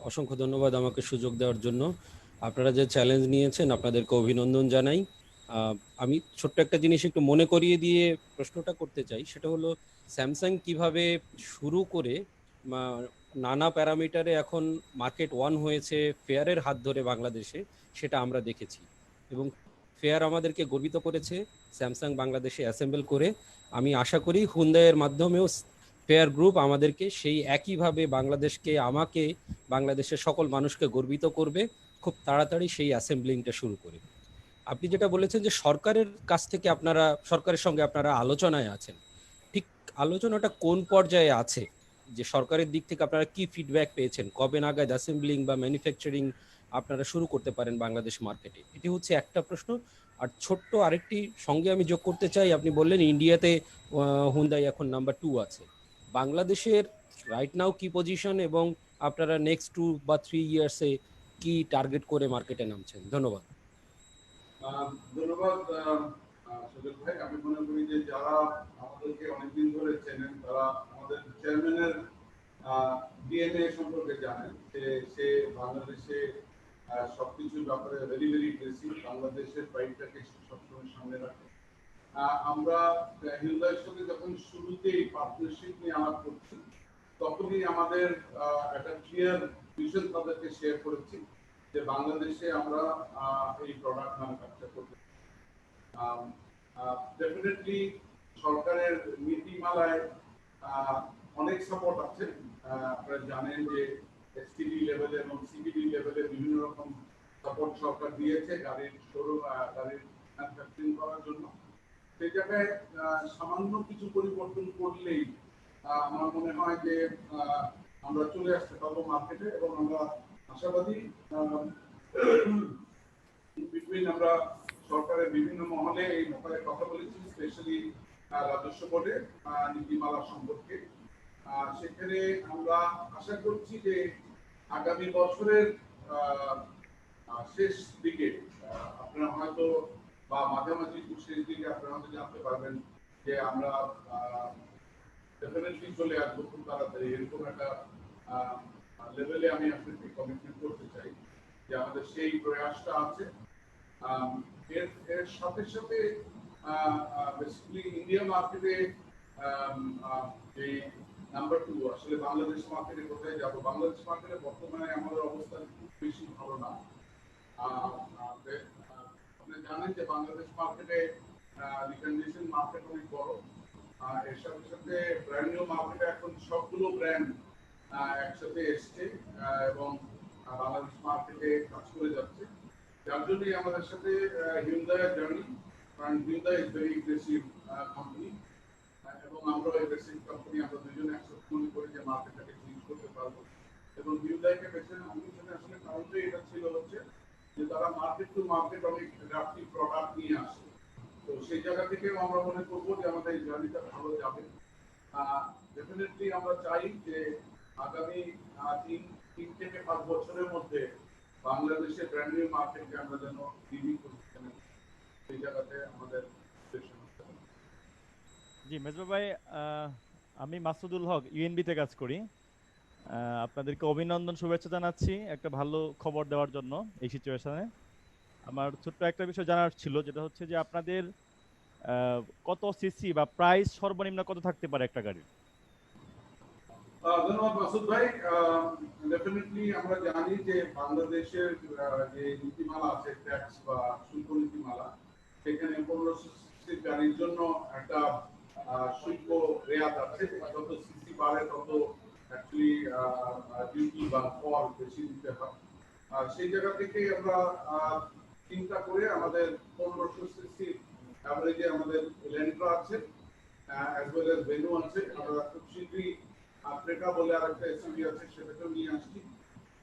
অসংখ্য ধন্যবাদ আমাকে সুযোগ দেওয়ার জন্য। আপনারা যে চ্যালেঞ্জ নিয়েছেন আপনাদেরকে অভিনন্দন জানাই। আমি ছোট্ট একটা জিনিস একটু মনে করিয়ে দিয়ে প্রশ্নটা করতে চাই, সেটা হলো স্যামসাং কিভাবে শুরু করে নানা প্যারামিটারে এখন মার্কেট ওয়ান হয়েছে ফেয়ারের হাত ধরে বাংলাদেশে, সেটা আমরা দেখেছি এবং ফেয়ার আমাদেরকে গর্বিত করেছে স্যামসাং বাংলাদেশে অ্যাসেম্বল করে। আমি আশা করি হুন্ডাইয়ের মাধ্যমেও ফেয়ার গ্রুপ আমাদেরকে সেই একইভাবে বাংলাদেশকে, আমাকে, বাংলাদেশের সকল মানুষকে গর্বিত করবে খুব তাড়াতাড়ি সেই অ্যাসেম্বলিংটা শুরু করে। আপনি যেটা বলেছেন যে সরকারের কাছ থেকে আপনারা সরকারের সঙ্গে আপনারা আলোচনায় আছেন, ঠিক আলোচনাটা কোন পর্যায়ে আছে? যে সরকারের দিক থেকে আপনারা কি ফিডব্যাক পেয়েছেন, কবে নাগাদ অ্যাসেম্বলিং বা ম্যানুফ্যাকচারিং আপনারা শুরু করতে পারেন বাংলাদেশ মার্কেটে? এটি হচ্ছে একটা প্রশ্ন। আর ছোট্ট আরেকটি সঙ্গে আমি যোগ করতে চাই, আপনি বললেন ইন্ডিয়াতে হুন্ডাই এখন নাম্বার 2 আছে। বাংলাদেশের রাইট নাও কি পজিশন এবং আপনারা নেক্সট 2 বা 3 ইয়ার্সে কি টার্গেট করে মার্কেটে নামছেন? ধন্যবাদ। ধন্যবাদ সুজয় ভাই। আমি মনে করি যে যারা আমাদেরকে অনেকদিন ধরে চেনেন তারা আমাদের চেয়ারম্যানের ডিএনএ সম্পর্কে জানেন যে সে বাংলাদেশে সবকিছুর ব্যাপারে ভেরি ভেরি এগ্রেসিভ, বাংলাদেশের প্রাইডটাকে সবসময় সামনে রাখে। আমরা হিউন্ডাইয়ের সঙ্গে যখন শুরুতেই পার্টনারশিপ নিয়ে আলাপ করছি তখনই আমাদের একটা ক্লিয়ার ভিশন তাদেরকে শেয়ার করেছি যে বাংলাদেশে আমরা এই প্রোডাক্ট ম্যানুফ্যাকচার করতে। ডেফিনেটলি সরকারের নীতিমালায় অনেক সাপোর্ট আছে। আপনারা জানেন যে এসটিডি লেভেলে এবং সিবিডি লেভেলে বিভিন্ন রকম সাপোর্ট সরকার দিয়েছে গাড়ির শোরুম, গাড়ির ম্যানুফ্যাকচারিং করার জন্য। সেই জায়গায় সামান্য কিছু পরিবর্তন করলেই আমার মনে হয় যে আমরা চলে আসতে পারবো মার্কেটে, এবং আমরা আশাবাদী বিটুইন আমরা সরকারের বিভিন্ন মহলে এই ব্যাপারে কথা বলেছি, স্পেশালি রাজস্ব বোর্ডে নীতিমালা সম্পর্কে। সেখানে আমরা আশা করছি যে আগামী বছরের শেষ দিকে আপনারা হয়তো বা মাঝামাঝি শেষ দিকে আপনারা হয়তো জানতে পারবেন যে আমরা ডেফিনেটলি চলে আসবো খুব তাড়াতাড়ি। এরকম একটা লেভেলে আমি আপনাকে কমিটমেন্ট করতে চাই যে আমাদের সেই প্রয়াসটা আছে। এর সাথে সাথে বেসিক্যালি ইন্ডিয়া মার্কেটে এই নাম্বার 2 আসলে বাংলাদেশ মার্কেটে কোথায় যাব? বাংলাদেশ মার্কেটে বর্তমানে আমাদের অবস্থা খুব বেশি ভালো না। আপনি জানেন যে বাংলাদেশ মার্কেটে রিকন্ডিশন মার্কেট অনেক বড়। এর সাথে সাথে ব্র্যান্ড নিউ মার্কেটে এখন সবগুলো ব্র্যান্ড একসাথে এসছে এবং বাংলাদেশ মার্কেটে কাজ করে যাচ্ছে। যার জন্যই আমাদের সাথে হিউন্ডাই জার্নি, কারণ Hyundai is very aggressive company এবং আমরা এগ্রেসিভ কোম্পানি, আমরা দুজনে একসাথে মনে করি যে মার্কেটটাকে চেঞ্জ করতে পারবো। এবং হিউন্ডাইকে বেছে নেওয়ার পিছনে আসলে কারণটাই এটা ছিল হচ্ছে যে তারা মার্কেট টু মার্কেট অনেক অ্যাডাপটিভ প্রোডাক্ট নিয়ে আসে। তো সেই জায়গা থেকেও আমরা মনে করবো যে আমাদের এই জার্নিটা ভালো যাবে। ডেফিনেটলি আমরা চাই যে আগামী 3 থেকে 5 বছরের মধ্যে বাংলাদেশের ব্র্যান্ড নিউ মার্কেটকে আমরা যেন লিডিং পজিশনে, সেই জায়গাতে আমাদের। জি মেজবা ভাই, আমি মাসুদুল হক, ইউএনবিতে কাজ করি। আপনাদেরকে অভিনন্দন, শুভেচ্ছা জানাচ্ছি একটা ভালো খবর দেওয়ার জন্য এই সিচুয়েশনে। আমার ছোট্ট একটা বিষয় জানার ছিল, যেটা হচ্ছে যে আপনাদের কত সিসি বা প্রাইস সর্বনিম্ন কত থাকতে পারে একটা গাড়ির? ধন্যবাদ মাসুদ ভাই। ডেফিনেটলি আমরা জানি যে বাংলাদেশের যে নীতিমালা আছে, ট্যাক্স বা শুল্ক নীতিমালা, সেখানে 1500 সিসির গাড়ির জন্য একটা শুল্ক রেয়াত আছে। যত সিসি বাড়ে তত অ্যাকচুয়ালি ডিউটি বা কর বেশি দিতে হয়। সেই জায়গা থেকে আমরা চিন্তা করে আমাদের 1500 সিসি অ্যাভারেজে আমাদের ল্যান্ড্রা আছে, অ্যাজ ওয়েল অ্যাজ ভেনু আছে। আমরা খুব শীঘ্রই আফ্রিকা বলে আরেকটা এসইউভি আছে, সেটাকেও নিয়ে আসছি।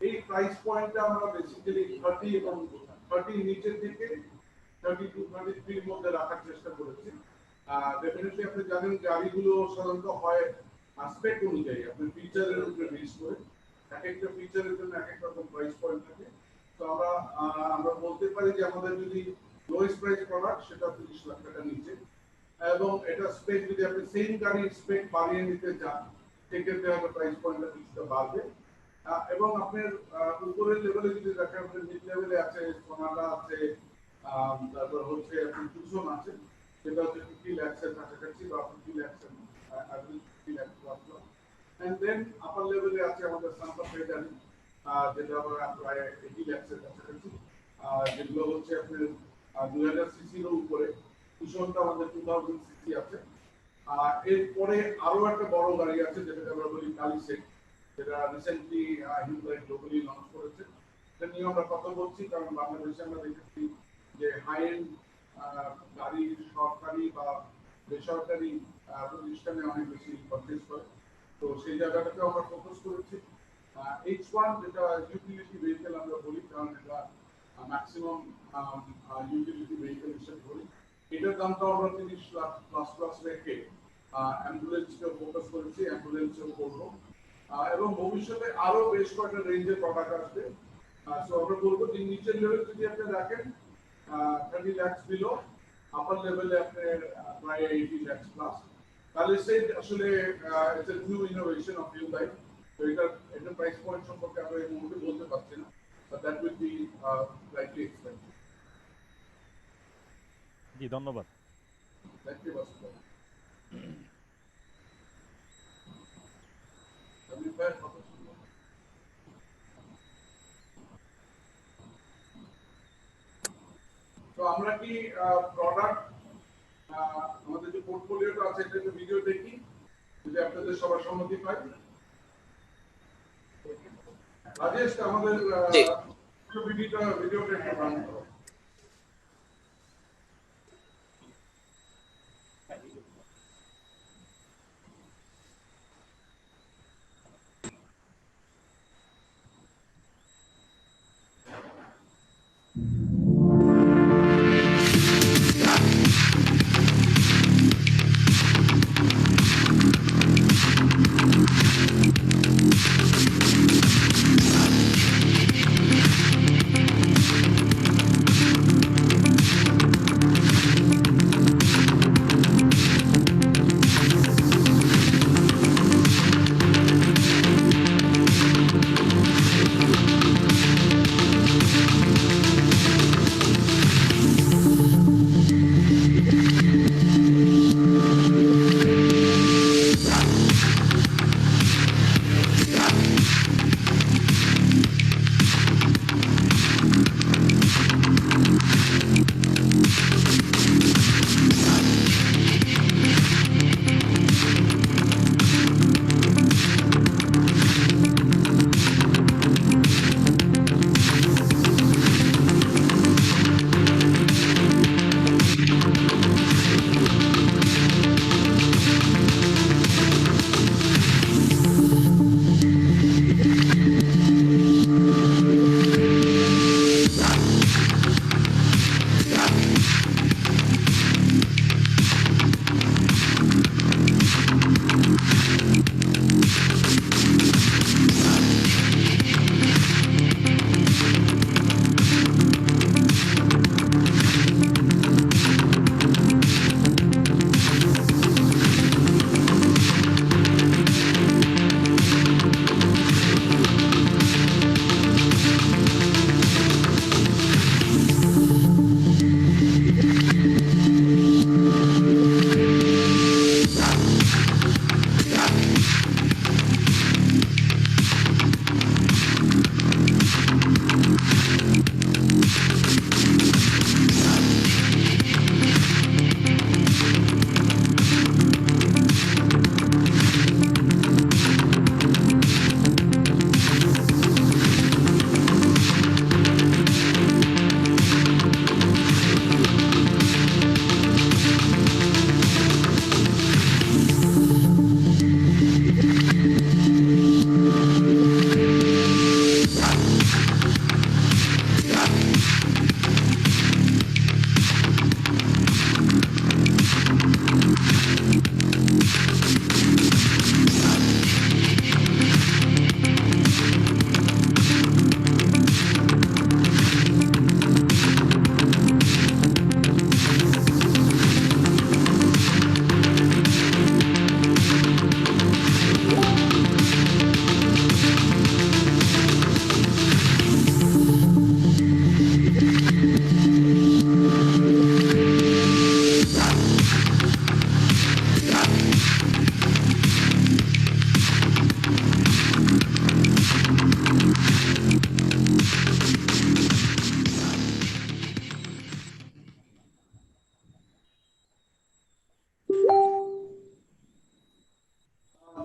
এই প্রাইস পয়েন্টটা আমরা বেসিক্যালি 30 এবং 30 নিচের থেকে 30 to 33 এর মধ্যে রাখার চেষ্টা করেছি। ডেফিনেটলি আপনি জানেন গাড়িগুলো সাধারণত হয় স্পেক অনুযায়ী, আপনার ফিচারের উপরে বেস করে এক একটা ফিচারের জন্য এক এক রকম প্রাইস পয়েন্ট থাকে। তো আমরা বলতে পারি যে আমাদের যদি লোয়েস্ট প্রাইস প্রোডাক্ট সেটা 30 লাখ টাকার নিচে, এবং এটা স্পেক যদি আপনি সেম গাড়ির স্পেক বাড়িয়ে নিতে চান সেক্ষেত্রে আপনার প্রাইস পয়েন্টটা কিছুটা বাড়বে। এবং আপনার উপরের লেভেলে যদি দেখেন, আপনার মিড লেভেলে আছে সোনাটা আছে, তারপর হচ্ছে আপনার টুসন আছে, যেটা হচ্ছে 50 লাখের কাছাকাছি বা 50 লাখের average 50 lakh plus. And then upper লেভেলে আছে আমাদের সান্তা ফে গাড়ি, যেটা আমরা প্রায় 80 লাখের কাছাকাছি, যেগুলো হচ্ছে আপনার 2000 সিসির উপরে। টুসনটা আমাদের 2000 সিসি আছে। এরপরে আরো একটা বড় গাড়ি আছে যেটাকে আমরা বলি কালিসেট, যেটা রিসেন্টলি হিউন্ডাই গ্লোবালি লঞ্চ করেছে। এটা নিয়ে আমরা কথা বলছি, কারণ বাংলাদেশে আমরা দেখেছি যে হাই এন্ড গাড়ি সরকারি বা বেসরকারি প্রতিষ্ঠানে অনেক বেশি পারচেজ করে। তো সেই জায়গাটাকে আমরা ফোকাস করেছি। H1 যেটা ইউটিলিটি ভেহিকেল আমরা বলি, কারণ এটা ম্যাক্সিমাম ইউটিলিটি ভেহিকেল হিসেবে বলি, এটার দামটা আমরা 30 লাখ প্লাস রেখে অ্যাম্বুলেন্সকে ফোকাস করেছি, অ্যাম্বুলেন্সও করবো এবং ভবিষ্যতে আরো বেশ কয়েকটা রেঞ্জের প্রোডাক্ট আসবে। সো আমরা বলবো যে নিচের লেভেল যদি আপনি রাখেন 30 লাখ বিলো, আপার লেভেলে আপনার প্রায় 80 লাখ প্লাস, তাহলে সেই আসলে it's a new innovation of Hyundai. তো এটা প্রাইস পয়েন্ট সম্পর্কে আমরা এই মুহূর্তে বলতে পারছি না, but that will be likely expensive. জি ধন্যবাদ। Thank you Basudeb. আমি প্রায় কথা শুনলাম। তো আমরা কি প্রোডাক্ট আমাদের যে পোর্টফোলিওটা আছে এটা একটু ভিডিও দেখি, যদি আপনাদের সবার সম্মতি পাই। রাজেশ, আমাদের ভিডিওটা একটু রান করো।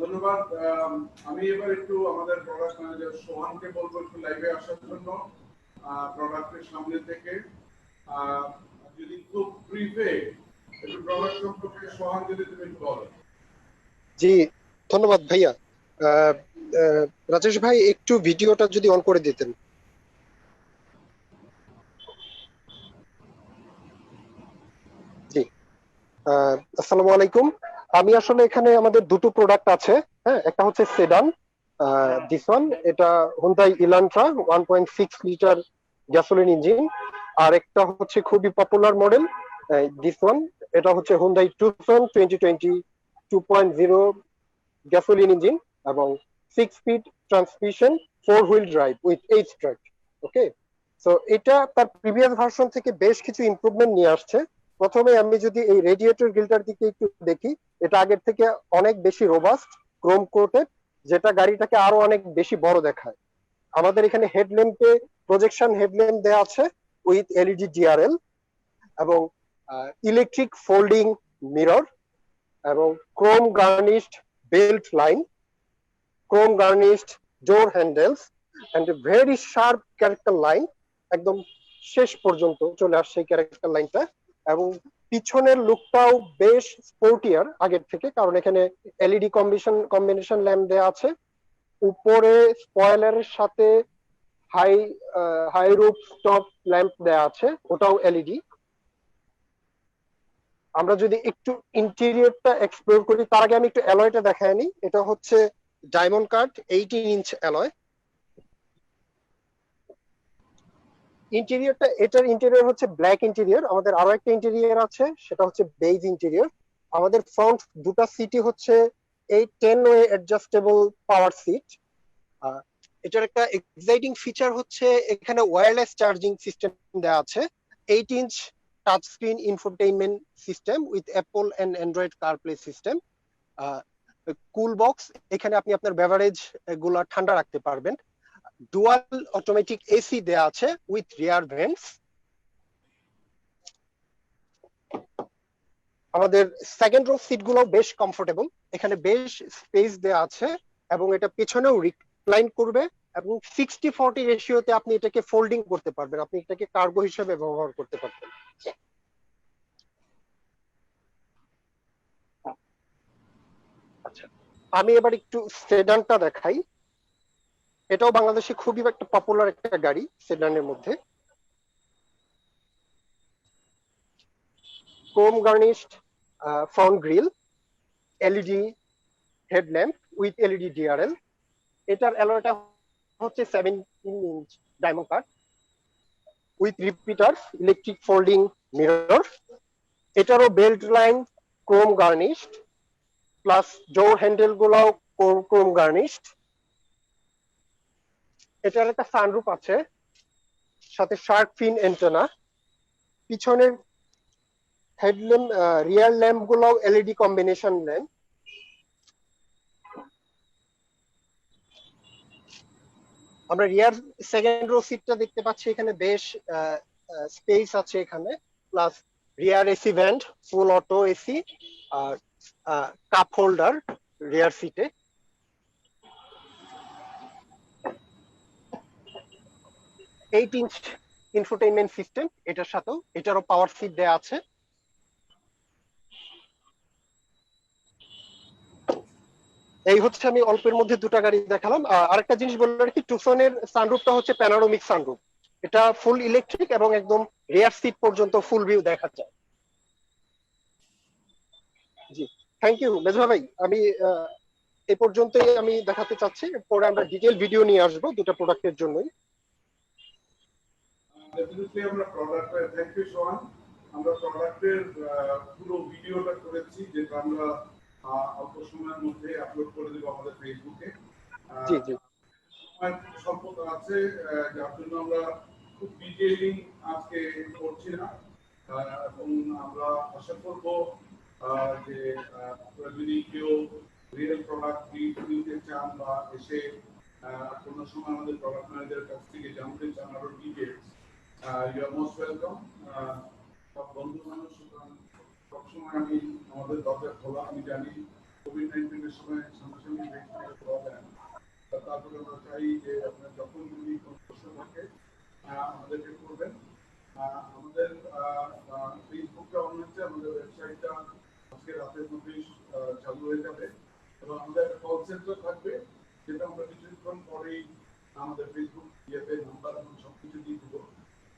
ধন্যবাদ। আমি এবার একটু আমাদের প্রোডাক্ট ম্যানেজার সোহানকে বলবো একটু লাইভে আসার জন্য প্রোডাক্টের সামনে থেকে। যদি খুব ব্রিফে একটু প্রোডাক্ট সম্পর্কে সোহান যদি তুমি একটু বলো। জি, ধন্যবাদ ভাইয়া। আহ, রাজেশ ভাই একটু ভিডিওটা যদি অন করে দিতেন। জি, আসসালামু আলাইকুম। আমি আসলে এখানে আমাদের দুটো প্রোডাক্ট আছে। হ্যাঁ, একটা হচ্ছে সেডান, দিস ওয়ান, এটা হুন্ডাই ইলান্ট্রা 1.6 লিটার গ্যাসোলিন ইঞ্জিন। আর একটা হচ্ছে খুবই পপুলার মডেল, দিস ওয়ান, এটা হচ্ছে হুন্ডাই টুসন 2020 2.0 গ্যাসোলিন ইঞ্জিন এবং 6 speed transmission, 4 wheel drive with 8 Strat. Okay, so এটা তার প্রিভিয়াস ভার্সন থেকে বেশ কিছু ইমপ্রুভমেন্ট নিয়ে আসছে। প্রথমে আমি যদি এই রেডিয়েটর গ্রিলটার দিকে একটু দেখি, এটা আগের থেকে অনেক বেশি রোবাস্ট, ক্রোম কোটেড, যেটা গাড়িটাকে আরো অনেক বেশি বড় দেখায়। আমাদের এখানে হেডল্যাম্পে প্রজেকশন হেডল্যাম্প দেওয়া আছে উইথ এলইডি ডিআরএল এবং ইলেকট্রিক ফোল্ডিং মিরর এবং chrome garnished belt line, chrome garnished door handles and a very sharp character line. একদম শেষ পর্যন্ত চলে আসছে এই ক্যারেক্টার লাইনটা। এবং পিছনের লুকটাও বেশ স্পোর্টিয়ার আগের থেকে, কারণ এখানে এলইডি কম্বিনেশন ল্যাম্প দেওয়া আছে। উপরে স্পয়লারের সাথে হাই রুফ টপ ল্যাম্প দেওয়া আছে, ওটাও এলইডি। আমরা যদি একটু ইন্টেরিয়রটা এক্সপ্লোর করি, তার আগে আমি একটু অ্যালয়টা দেখাই নি। এটা হচ্ছে ডায়মন্ড কাট 18 ইঞ্চ অ্যালয়। ইন্টেরিয়রটা, এটার ইন্টেরিয়র হচ্ছে ব্ল্যাক ইন্টেরিয়র। আমাদের আরো একটা ইন্টেরিয়র আছে, সেটা হচ্ছে বেজ ইন্টেরিয়র। আমাদের ফ্রন্ট দুটো সিটই হচ্ছে এই 10-ওয়ে অ্যাডজাস্টেবল পাওয়ার সিট। এটার একটা এক্সাইটিং ফিচার হচ্ছে এখানে ওয়্যারলেস চার্জিং সিস্টেম দেওয়া আছে, 8 inch touch screen infotainment system with Apple and Android CarPlay system. Cool box, এখানে আপনি আপনার বেভারেজ গুলা ঠান্ডা রাখতে পারবেন। ডুয়াল অটোমেটিক এসি দেয়া আছে উইথ রিয়ার ভেন্টস। আমাদের সেকেন্ড রো সিট গুলো বেশ কমফোর্টেবল, এখানে বেশ স্পেস দেয়া আছে এবং এটা পেছনেও রিক্লাইন করবে এবং 60-40 রেশিওতে আপনি এটাকে ফোল্ডিং করতে পারবেন, আপনি এটাকে কার্গো হিসেবে ব্যবহার করতে পারবেন। আচ্ছা, আমি এবার একটু সেডানটা দেখাই। এটাও বাংলাদেশে খুবই একটা পপুলার একটা গাড়ি সেডানের মধ্যে। Chrome garnished front grille, LED headlamp with LED DRL. এটার অ্যালয়টা হচ্ছে 17 inch diamond cut with repeaters, electric folding mirror. এটারও belt line chrome garnished, plus door handle গুলাও ক্রোম গার্নিশড। এটার একটা সানরুফ আছে, সাথে শার্ক ফিন এন্টেনা। পিছনের হেডল্যাম্প, রিয়ার ল্যাম্প গুলো এলইডি কম্বিনেশন ল্যাম্প। আমরা রিয়ার সেকেন্ড রো সিটটা দেখতে পাচ্ছি, এখানে বেশ স্পেস আছে এখানে, plus rear AC vent, full auto AC, আর কাপ হোল্ডার রিয়ার সিটে। এইট ইঞ্চ ইনফোটেইনমেন্ট সিস্টেম এটার সাথেও, এটারও পাওয়ার সিট দেয়া আছে। এই হচ্ছে আমি অল্পের মধ্যে দুটো গাড়ি দেখালাম। আরেকটা জিনিস বললে রাখি, টুসনের সানরুফটা হচ্ছে প্যানোরামিক সানরুফ, এটা ফুল ইলেকট্রিক এবং একদম রিয়ার সিট পর্যন্ত ফুল ভিউ দেখা যায়। জি, থ্যাংক ইউ মেজবা ভাই। আমি এই পর্যন্তই আমি দেখাতে চাচ্ছি, পরে আমরা ডিটেইল ভিডিও নিয়ে আসবো দুটো প্রোডাক্টের জন্যই। ডেফিনেটলি আমরা প্রোডাক্টের, থ্যাংক ইউ সোহান। আমরা প্রোডাক্টের পুরো ভিডিওটা করেছি, যেটা আমরা অল্প সময়ের মধ্যে আপলোড করে দেবো আমাদের ফেসবুকে। জি জি, সম্পদ আছে, যার জন্য আমরা খুব ডিটেইলিং আজকে করছি না। এবং আমরা আশা করব যে আপনারা যদি কেউ রিয়েল প্রোডাক্ট নিতে চান বা এসে কোনো সময় আমাদের প্রোডাক্ট ম্যানেজারের কাছ থেকে জানতে চান আরো details, you are most welcome. সব বন্ধু মানুষ, সবসময় আমি আমাদের দরজা খোলা। আমি জানি কোভিড-19 সময় সামনাসামনি পাওয়া যায় না, তারপরে আমরা চাই যে আপনার যখন যদি কোনো প্রশ্ন থাকে আমাদেরকে করবেন। আমাদের ফেসবুকটা অন হচ্ছে, আমাদের ওয়েবসাইটটা আজকে রাতের মধ্যেই চালু হয়ে যাবে এবং আমাদের একটা কল সেন্টার থাকবে, যেটা আমরা কিছুক্ষণ পরেই আমাদের ফেসবুক ইয়েতে নাম্বার এবং সবকিছু দিয়ে দেবো।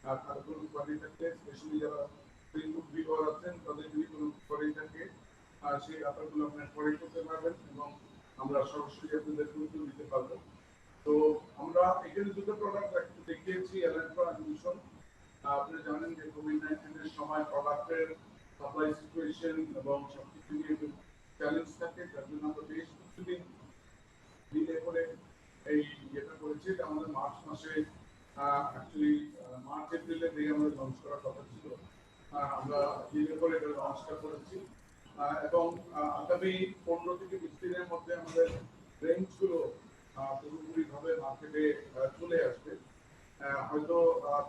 আর কারো কোনো কোয়ারি থাকলে, স্পেশালি যারা ফেসবুক ভিউয়ার আছেন, তাদের যদি কোনো কোয়ারি থাকে সেই ব্যাপারগুলো আপনারা কোয়ারি করতে পারবেন এবং আমরা সরাসরি আপনাদেরকে উত্তর দিতে পারবো। তো আমরা এখানে দুটো প্রোডাক্ট দেখিয়েছি, এলান্ট্রা আর মিশন। আপনারা জানেন যে কোভিড-19 এর সময় প্রোডাক্টের সাপ্লাই সিচুয়েশন এবং সবকিছু নিয়ে একটু চ্যালেঞ্জ থাকে, তার জন্য আমরা বেশ কিছুদিন ডিলে করে এই যেটা করেছি, এটা আমাদের মার্চ মাসে অ্যাকচুয়ালি মার্চ এপ্রিলের দিকে আমাদের লঞ্চ করার কথা ছিল, আমরা ডিলে করে এটা লঞ্চটা করেছি এবং আগামী 15 থেকে 20 দিনের মধ্যে আমাদের রেঞ্জগুলো পুরোপুরিভাবে মার্কেটে চলে আসবে। হয়তো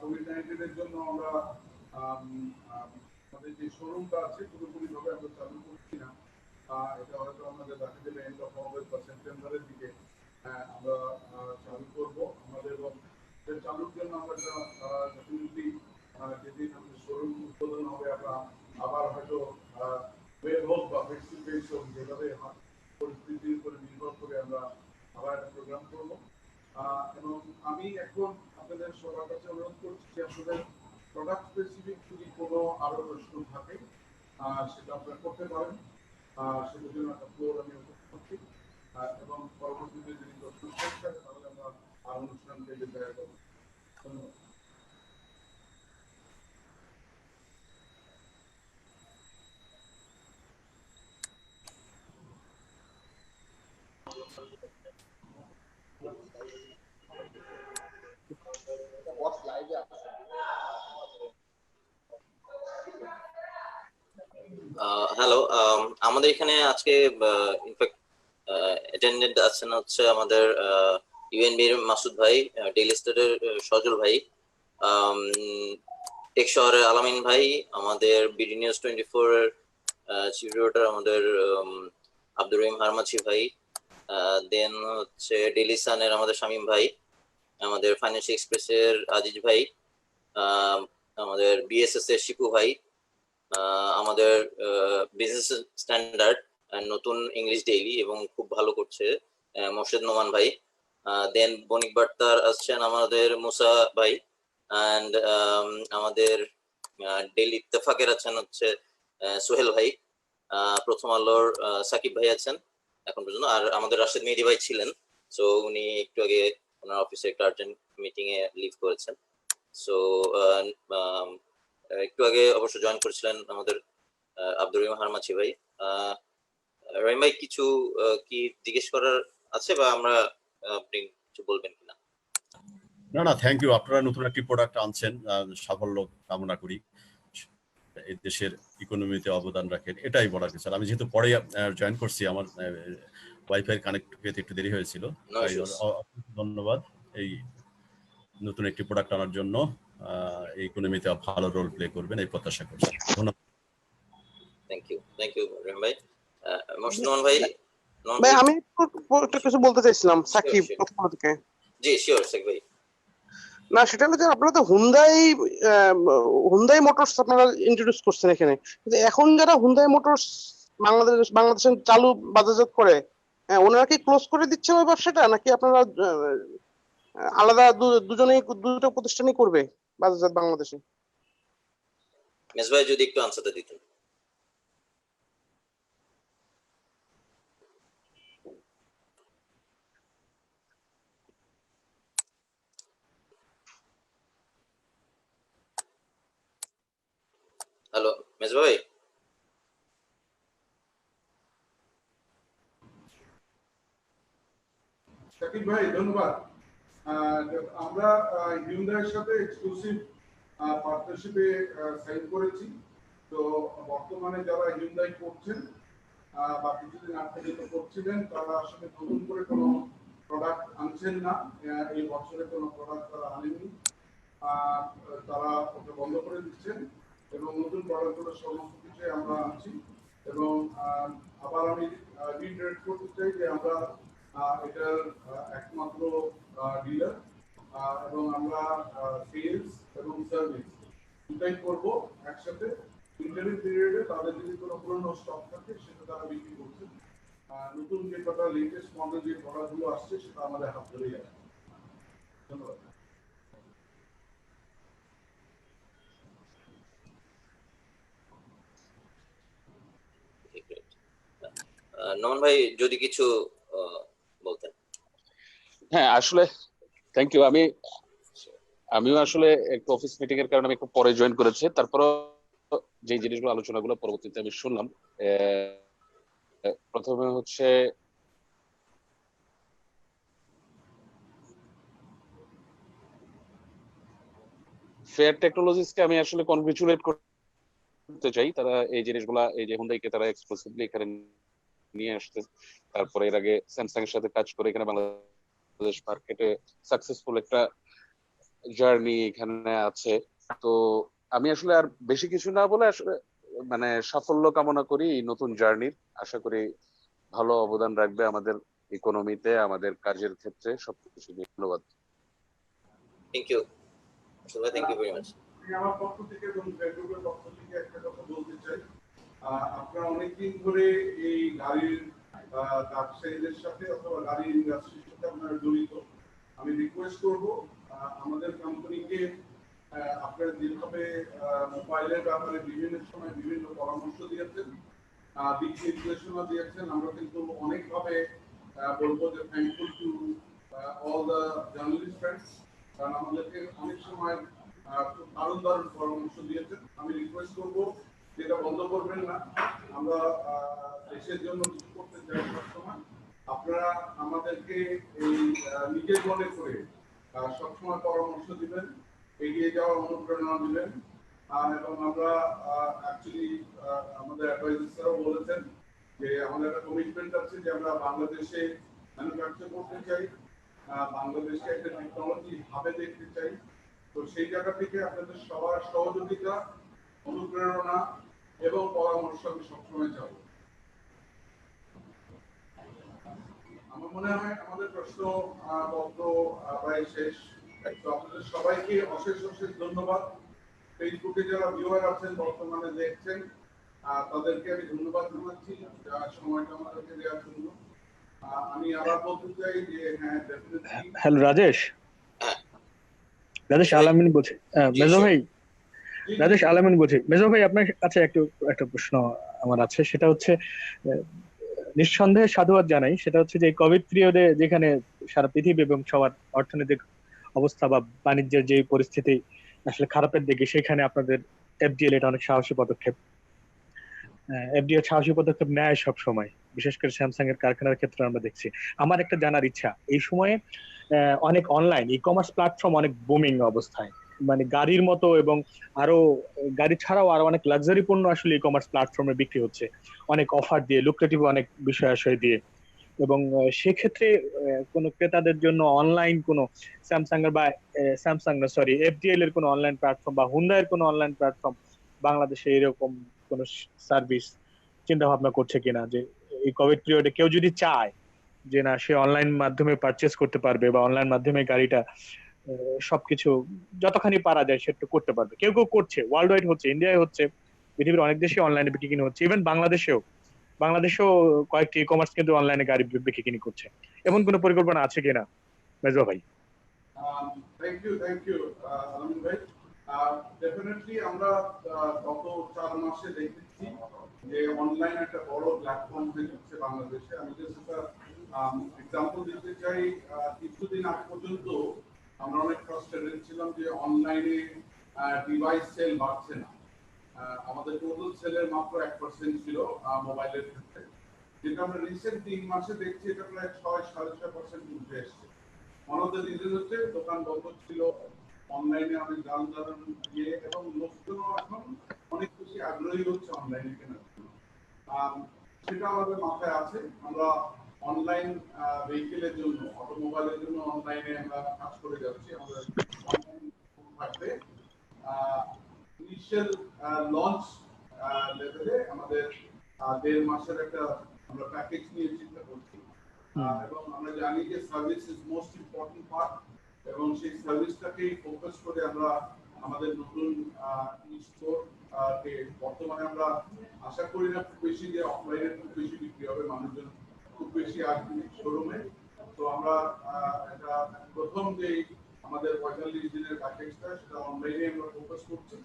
কোভিড-19 এর জন্য আমরা আমাদের যে শোরুমটা আছে পুরোপুরিভাবে আমরা চালু করছি না, এটা হয়তো আমাদের দেখা যাবে এন্ড অফ অগস্ট বা সেপ্টেম্বরের দিকে আমরা চালু করব আমাদের। এবং চালুর জন্য আমরা ডেফিনেটলি যেদিন আমাদের শোরুম উদ্বোধন হবে, আমরা আবার হয়তো ওয়েব হোক বা ফেস টু ফেস হোক, যেভাবে পরিস্থিতির উপরে নির্ভর করে আমরা আবার একটা প্রোগ্রাম করবো। এবং আমি এখন আপনাদের সবার কাছে অনুরোধ করছি যে আপনাদের প্রোডাক্ট স্পেসিফিক যদি কোনো আরো প্রশ্ন থাকে সেটা আপনারা করতে পারেন, সেটার জন্য একটা ফ্লোর আমি ওপেন করছি এবং পরবর্তীতে যদি প্রশ্ন শেষ থাকে তাহলে আমরা আর অনুষ্ঠানকে দেখা করবো। ধন্যবাদ। হ্যালো, আমাদের এখানে আজকে ইনফ্যাক্ট অ্যাটেন্ডেন্ট আছেন হচ্ছে আমাদের ইউএনবির মাসুদ ভাই, ডেইলি স্টারের সজল ভাই, টেক শহরের আলামিন ভাই, আমাদের বিডি নিউজ 24 এর চিফ রিপোর্টার আমাদের আব্দুর রহিম হারমাছি ভাই, দেন হচ্ছে ডেইলি সানের আমাদের শামীম ভাই, আমাদের ফাইন্যান্সিয়াল এক্সপ্রেসের আজিজ ভাই, আমাদের বিএসএস এর শিপু ভাই, আমাদের বিজনেস স্ট্যান্ডার্ড নতুন ইংলিশ ডেইলি এবং খুব ভালো করছে মোর্শেদ নোমান ভাই, দেন বণিক বার্তার আসছেন আমাদের মুসা ভাই, অ্যান্ড আমাদের ডেইলি ইত্তেফাকের আছেন হচ্ছে সোহেল ভাই, প্রথম আলোর সাকিব ভাই আছেন এখন পর্যন্ত, আর আমাদের রাশেদ মেহেদি ভাই ছিলেন, সো উনি একটু আগে ওনার অফিসে একটা আর্জেন্ট মিটিং এ লিভ করেছেন। সো একটু আগে অবশ্য জয়েন করেছিলেন আমাদের আব্দুর রহিম হারমাছি ভাই। রহিম ভাই কিছু কি জিজ্ঞেস করার আছে বা আমরা আপনি কিছু বলবেন কিনা? না, থ্যাংক ইউ। আপনারা নতুন একটি প্রোডাক্ট আনছেন, সাফল্য কামনা করি, এই দেশের ইকোনমিতে অবদান রাখেন, এটাই বলার কিছু। আমি যেহেতু পরে জয়েন করছি, আমার ওয়াইফাই কানেক্ট পেতে একটু দেরি হয়েছিল, ধন্যবাদ এই নতুন একটি প্রোডাক্ট আনার জন্য। এই ইকোনমিতে ভালো রোল প্লে করবেন এই প্রত্যাশা করছি। ধন্যবাদ। থ্যাংক ইউ রহিম ভাই। মোর্শেদ নোমান ভাই, আমি একটা কিছু বলতে চাইছিলাম সাকিব প্রথম থেকে। জি শিওর সাকিব ভাই। না, সেটা হলো যে আপনারা তো হুন্দাই মোটরস আপনারা ইন্ট্রোডিউস করছেন এখানে, কিন্তু এখন যারা হুন্দাই মোটরস বাংলাদেশে চালু বাজারজাত করে, ওনারা কি ক্লোজ করে দিচ্ছে ওই ব্যবসাটা, নাকি আপনারা আলাদা দুজনেই দুটো প্রতিষ্ঠানই করবে বাজারজাত বাংলাদেশে? মেস ভাই যদি একটু আনসারটা দিতেন। হ্যালো মেস ভাই। সাকিব ভাই ধন্যবাদ। আমরা হিউন্ডাইয়ের সাথে এক্সক্লুসিভ পার্টনারশিপে সাইন করেছি। তো বর্তমানে যারা হিউন্ডাই করছেন বা কিছুদিন আগে যেটা করছিলেন, তারা আসলে নতুন করে কোনো প্রোডাক্ট আনছেন না, এই বছরে কোনো প্রোডাক্ট তারা আনেনি, তারা ওটা বন্ধ করে দিচ্ছেন এবং নতুন প্রোডাক্টগুলো সমস্ত কিছু আমরা আনছি। এবং আবার আমি রিটারেট করতে চাই যে আমরা এটার একমাত্র ডিলার এবং আমরা সেলস এবং সার্ভিস স্টক থাকে সেটা তারা বিক্রি করছে। নতুন যে কটা লেটেস্ট মডেল যে প্রোডাক্টগুলো আসছে সেটা আমাদের হাত ধরেই আছে। ধন্যবাদ। নমন ভাই যদি কিছু বলতেন। হ্যাঁ আসলে থ্যাংক ইউ। আমিও আসলে একটু অফিস মিটিং এর কারণে আমি একটু পরে জয়েন করেছি, তারপরে যে জিনিসগুলো আলোচনাগুলো পরবর্তীতে আমি শুনলাম। প্রথমে হচ্ছে ফেয়ার টেকনোলজিসকে আমি আসলে কনগ্রেচুলেট করতে চাই। তারা এই জিনিসগুলা, এই যে হুন্ডাইকে তারা এক্সক্লুসিভলি এখানে নিয়ে আসছে, তারপরে এর আগে স্যামসাং এর সাথে কাজ করে এখানে বাংলাদেশ মার্কেটে সাকসেসফুল একটা জার্নি এখানে আছে। তো আমি আসলে আর বেশি কিছু না বলে আসলে মানে সাফল্য কামনা করি এই নতুন জার্নির। আশা করি ভালো অবদান রাখবে আমাদের ইকোনমিতে, আমাদের কাজের ক্ষেত্রে, সবকিছু। ধন্যবাদ। Thank you thank you very much. আমার পক্ষ থেকে এবং ফেসবুকের পক্ষ থেকে একটা কথা বলতে চাই, আপনারা অনেকদিন ধরে এই গাড়ির ব্যবসায়ীদের সাথে অথবা গাড়ির ইন্ডাস্ট্রির সাথে আপনারা জড়িত। আমি রিকোয়েস্ট করব আমাদের কোম্পানিকে আপনারা যেভাবে মোবাইলের ব্যাপারে বিভিন্ন সময় বিভিন্ন পরামর্শ দিয়েছেন, দিক নির্দেশনা দিয়েছেন, আমরা কিন্তু অনেকভাবে বলবো যে thankful to all the journalist friends, কারণ আমাদেরকে অনেক সময় দারুণ দারুণ পরামর্শ দিয়েছেন। আমি রিকোয়েস্ট করবো যেটা বন্ধ করবেন না, আমরা দেশের জন্য কিছু করতে চাই সবসময়। আপনারা আমাদেরকে এই নিজের মনে করে সবসময় পরামর্শ দিবেন, এগিয়ে যাওয়ার অনুপ্রেরণা দিবেন। এবং আমরা অ্যাকচুয়ালি আমাদের অ্যাডভাইজার্সরাও বলেছেন যে আমাদের একটা কমিটমেন্ট আছে যে আমরা বাংলাদেশে ম্যানুফ্যাকচার করতে চাই, বাংলাদেশে একটা টেকনোলজি হাবে দেখতে চাই। তো সেই জায়গা থেকে আপনাদের সবার সহযোগিতা, অনুপ্রেরণা এবং পরামর্শ আমি সবসময় চাই। আমার মনে হয় আমাদের প্রশ্ন পত্র প্রায় শেষ। তো আপনাদের সবাইকে অশেষ অশেষ ধন্যবাদ। ফেসবুকে যারা ভিউয়ার আছেন বর্তমানে দেখছেন তাদেরকে আমি ধন্যবাদ জানাচ্ছি সময়টা আমাদেরকে দেওয়ার জন্য। আমি আবার বলতে চাই যে হ্যাঁ ডেফিনেটলি। হ্যালো রাজেশ আলামিন বলছি। মেজো ভাই, রাজেশ আলামিন বলছি। মেজো ভাই আপনার কাছে একটা প্রশ্ন আমার আছে, সেটা হচ্ছে নিঃসন্দেহে সাধুবাদ জানাই। সেটা হচ্ছে যে কোভিড পিরিয়ডে যেখানে সারা পৃথিবী এবং সবার অর্থনৈতিক অবস্থা বা বাণিজ্যের যে পরিস্থিতি আসলে খারাপের দিকে, সেখানে আপনাদের এফডিএল এটা অনেক সাহসী পদক্ষেপ। এফডিএল সাহসী পদক্ষেপ নেয় সব সময়, বিশেষ করে স্যামসাং এর কারখানার ক্ষেত্রে আমরা দেখছি। আমার একটা জানার ইচ্ছা, এই সময়ে অনেক অনলাইন ই কমার্স প্ল্যাটফর্ম অনেক বুমিং অবস্থায়, মানে গাড়ির মতো এবং আরো গাড়ি ছাড়াও আরো অনেক লাক্সারি পণ্য আসলে ই কমার্স প্ল্যাটফর্মে বিক্রি হচ্ছে, অনেক অফার দিয়ে, লুক্রেটিভ অনেক বিষয় আশয় দিয়ে। এবং সেক্ষেত্রে কোনো ক্রেতাদের জন্য অনলাইন কোনো স্যামসাং এর বা এফডিএল এর কোনো অনলাইন প্ল্যাটফর্ম বা হুন্ডাইয়ের কোনো অনলাইন প্ল্যাটফর্ম বাংলাদেশে এরকম কোনো সার্ভিস চিন্তা ভাবনা করছে কিনা, যে এই কোভিড পিরিয়ডে কেউ যদি চায় যে না সে অনলাইন মাধ্যমে পারচেস করতে পারবে বা অনলাইন মাধ্যমে গাড়িটা সবকিছু যতখানি পারা যায় সেটা করতে পারবে। কেউ কেউ করছে, ওয়ার্ল্ড ওয়াইড হচ্ছে, ইন্ডিয়ায় হচ্ছে, পৃথিবীর অনেক দেশে অনলাইনে বিক্রি কিনে হচ্ছে, ইভেন বাংলাদেশেও কয়েকটি ই কমার্স কিন্তু অনলাইনে গাড়ি বিক্রি কিনে করছে। এমন কোনো পরিকল্পনা আছে কিনা মেজবা ভাই? থ্যাংক ইউ আলামিন ভাই। ডেফিনেটলি আমরা গত 4 মাসে দেখেছি যে অনলাইন একটা বড় প্ল্যাটফর্ম হয়ে যাচ্ছে বাংলাদেশে। আমি জাস্ট একটা এক্সাম্পল দিতে চাই। কিছুদিন আগে পর্যন্ত আমরা অনেক ফ্রাস্ট্রেটেড ছিলাম যে অনলাইনে ডিভাইস সেল বাড়ছে না। আমাদের টোটাল সেলের মাত্র 1% ছিল মোবাইলের ক্ষেত্রে, যেটা আমরা রিসেন্ট 3 মাসে দেখছি এটা প্রায় 6-6.5% উঠে এসছে। ওয়ান অফ দ্য রিজন হচ্ছে দোকান বন্ধ ছিল, অনলাইনে অনেক দাম দিয়ে, এবং লোকজনও এখন অনেক বেশি আগ্রহী হচ্ছে অনলাইনে কেনার জন্য। সেটা আমাদের মাথায় আছে। আমরা অনলাইন ভেহিকেলের জন্য, অটোমোবাইলের জন্য অনলাইনে আমরা কাজ করে যাচ্ছি। আমাদের অনলাইন থাকবে ইনিশিয়াল লঞ্চ লেভেলে আমাদের 1.5 মাসের একটা আমরা প্যাকেজ নিয়ে চিন্তা করছি। এবং আমরা জানি যে service is most important part, এবং সেই সার্ভিসটাকেই ফোকাস করে আমরা আমাদের নতুন স্টোর বর্তমানে আমরা আশা করি না খুব বেশি যে অফলাইনে খুব বেশি বিক্রি হবে, মানুষজন খুব বেশি আসবে শোরুমে। তো আমরা এটা প্রথম যে আমাদের 45 দিনের প্যাকেজটা সেটা অনলাইনে আমরা ফোকাস করছি।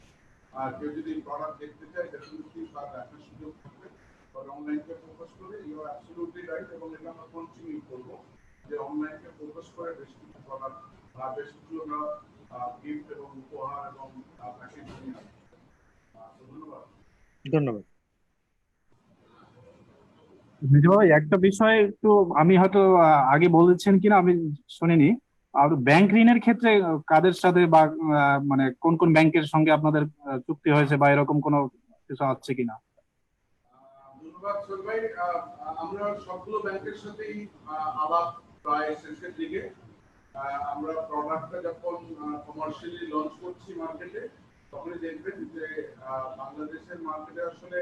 আর কেউ যদি প্রোডাক্ট দেখতে চায় ডেফিনেটলি বা দেখার সুযোগ থাকবে, অনলাইনকে ফোকাস করে ইউ আর অ্যাবসলিউটলি রাইট, এবং এটা আমরা কন্টিনিউ করবো যে অনলাইনকে ফোকাস করে বেশ কিছু প্রোডাক্ট বেশ কিছু আমরা গিফট এবং উপহার এবং প্যাকেজ নিয়ে আসবো। ধন্যবাদ। ধন্যবাদ। মেজো ভাই, একটা বিষয় একটু আমি হয়তো আগে বলেছেন কিনা আমি শুনিনি, আর ব্যাংক ঋণের ক্ষেত্রে কাদের সাথে বা মানে কোন কোন ব্যাংকের সঙ্গে আপনাদের চুক্তি হয়েছে বা এরকম কোনো কিছু আছে কিনা? ধন্যবাদ সোহেল ভাই। আমরা সবগুলো ব্যাংকের সাথেই আলাপ প্রায় শেষের দিকে। আমরা প্রোডাক্টটা যখন কমার্শিয়ালি লঞ্চ করছি মার্কেটে, তখনই দেখবেন যে বাংলাদেশের মার্কেটে আসলে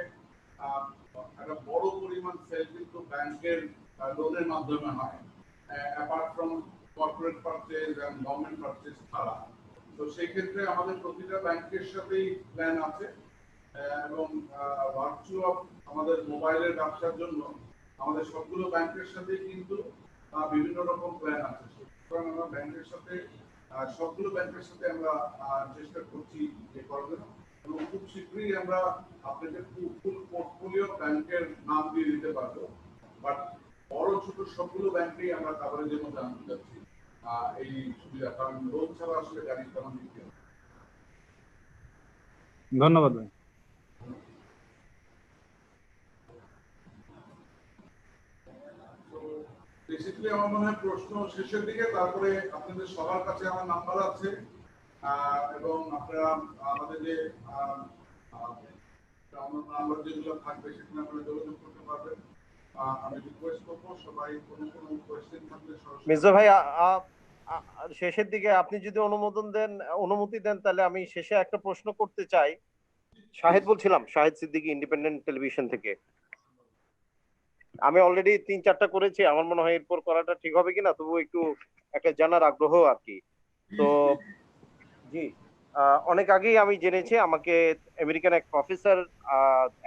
একটা বড় পরিমাণ সেল কিন্তু ব্যাংকের লোনের মাধ্যমে হয়, apart from corporate purchase and government purchase ছাড়া। তো সেই ক্ষেত্রে আমাদের প্রতিটা ব্যাংকের সাথেই প্ল্যান আছে, এবং ভার্চু অফ আমাদের মোবাইলের ব্যবসার জন্য আমাদের সবগুলো ব্যাংকের সাথে কিন্তু বিভিন্ন রকম প্ল্যান আছে। সুতরাং আমরা ব্যাংকের সাথে সবগুলো ব্যাংকের সাথে আমরা চেষ্টা করছি যে করবেন, এবং খুব শীঘ্রই আমরা আপনাদের ফুল পোর্টফোলিও ব্যাংকের নাম দিয়ে দিতে পারবো। বাট বড় ছোট সবগুলো ব্যাংকেই আমরা কাভারেজের মধ্যে আনতে যাচ্ছি এই সুবিধা, কারণ লোন ছাড়া আসলে গাড়ি তেমন বিক্রি হয়। ধন্যবাদ ভাই। বেসিক্যালি আমার মনে হয় প্রশ্ন শেষের দিকে, তারপরে আপনাদের সবার কাছে আমার নাম্বার আছে, এবং আপনারা আমাদের যে নাম্বার যেগুলো থাকবে সেখানে আপনারা যোগাযোগ করতে পারবেন। আমি রিকোয়েস্ট করবো সবাই কোনো কোয়েশ্চেন থাকলে মির্জা ভাই শেষের দিকে আপনি যদি অনুমতি দেন তাহলে আমি শেষে একটা প্রশ্ন করতে চাই। শাহিদ বলছিলাম, শাহিদ সিদ্দিকী, ইন্ডিপেন্ডেন্ট টেলিভিশন থেকে। আমি অলরেডি 3-4টা করেছি, আমার মনে হয় এরপর করাটা ঠিক হবে কিনা, তবু একটু একটা জানার আগ্রহ আর কি। তো জি, অনেক আগেই আমি জেনেছি, আমাকে আমেরিকান এক প্রফেসর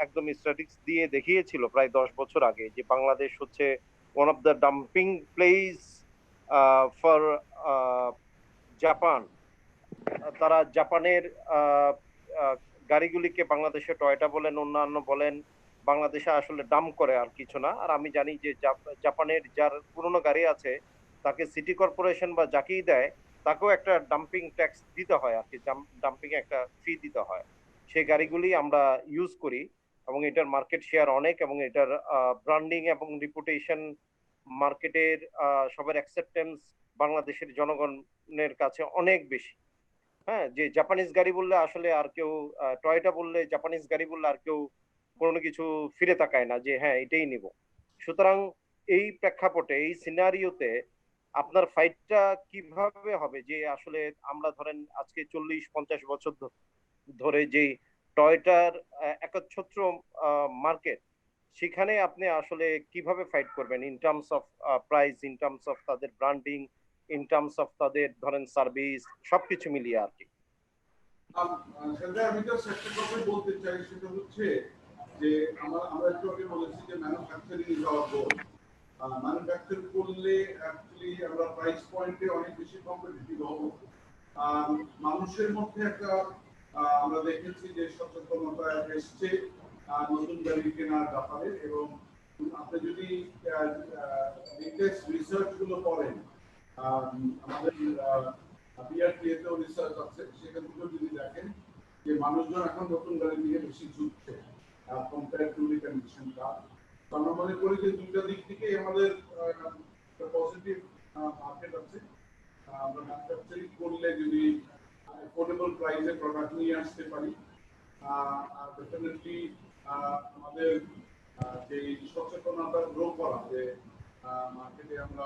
একদম স্ট্যাটিস্টিক্স দিয়ে দেখিয়েছিল প্রায় 10 বছর আগে, যে বাংলাদেশ হচ্ছে one of the dumping place for Japan. তারা জাপানের গাড়িগুলিকে বাংলাদেশে টয়োটা বলেন, অন্যান্য বলেন, বাংলাদেশে আসলে ডাম্প করে, আর কিছু না। আর আমি জানি যে জাপানের যার পুরনো গাড়ি আছে তাকে সিটি কর্পোরেশন বা যাকেই দেয় তাকেও একটা ডাম্পিং ট্যাক্স দিতে হয় আর কি, ডাম্পিং একটা ফি দিতে হয়। সেই গাড়িগুলি আমরা ইউজ করি, এবং এটার মার্কেট শেয়ার অনেক, এবং এটার ব্র্যান্ডিং এবং রিপুটেশন মার্কেটের সবার অ্যাকসেপ্টেন্স বাংলাদেশের জনগণের কাছে অনেক বেশি। হ্যাঁ, যে জাপানিজ গাড়ি বললে আসলে আর কেউ, টয়োটা বললে, জাপানিজ গাড়ি বললে আর কেউ কোনো কিছু ফিরে তাকায় না যে হ্যাঁ এটাই নিব। সুতরাং এই প্রেক্ষাপটে, এই সিনারিওতে আপনার ফাইটটা কিভাবে হবে, যে আসলে আমরা ধরেন আজকে 40-50 বছর ধরে যে টয়োটার একচ্ছত্র মার্কেট, সেখানে আপনি আসলে কিভাবে ফাইট করবেন in terms of price, in terms of তাদের ব্র্যান্ডিং, ইন টার্মস অফ তাদের ধরেন সার্ভিস, সবকিছু মিলিয়ে আর কি। আমি জাস্ট একটা কথা বলতে চাই, সেটা হচ্ছে যে আমরা একটু আগে বলেছি যে manufacturing is our goal. Manufacture করলে অ্যাকচুয়ালি আমরা প্রাইস পয়েন্টে অনেক বেশি কম্পিটিটিভ হব। মানুষের মধ্যে একটা আমরা দেখেছি যে সচেতনতা এসছে নতুন গাড়ি কেনার ব্যাপারে, এবং আপনি যদি লেটেস্ট রিসার্চ গুলো করেন, আমাদের বিআরটিএতেও রিসার্চ আছে, সেখান থেকেও যদি দেখেন যে মানুষজন এখন নতুন গাড়ি নিয়ে বেশি ঝুঁকছে কম্পেয়ার টু রিকন্ডিশন কার। আমরা মনে করি যে দুইটা দিক থেকেই আমাদের পজিটিভ মার্কেট আছে। আমরা ম্যানুফ্যাকচারিং করলে যদি অ্যাফোর্ডেবল প্রাইসে প্রোডাক্ট নিয়ে আসতে পারি, ডেফিনেটলি আমাদের যে সচেতনতা গ্রো করা, যে মার্কেটে আমরা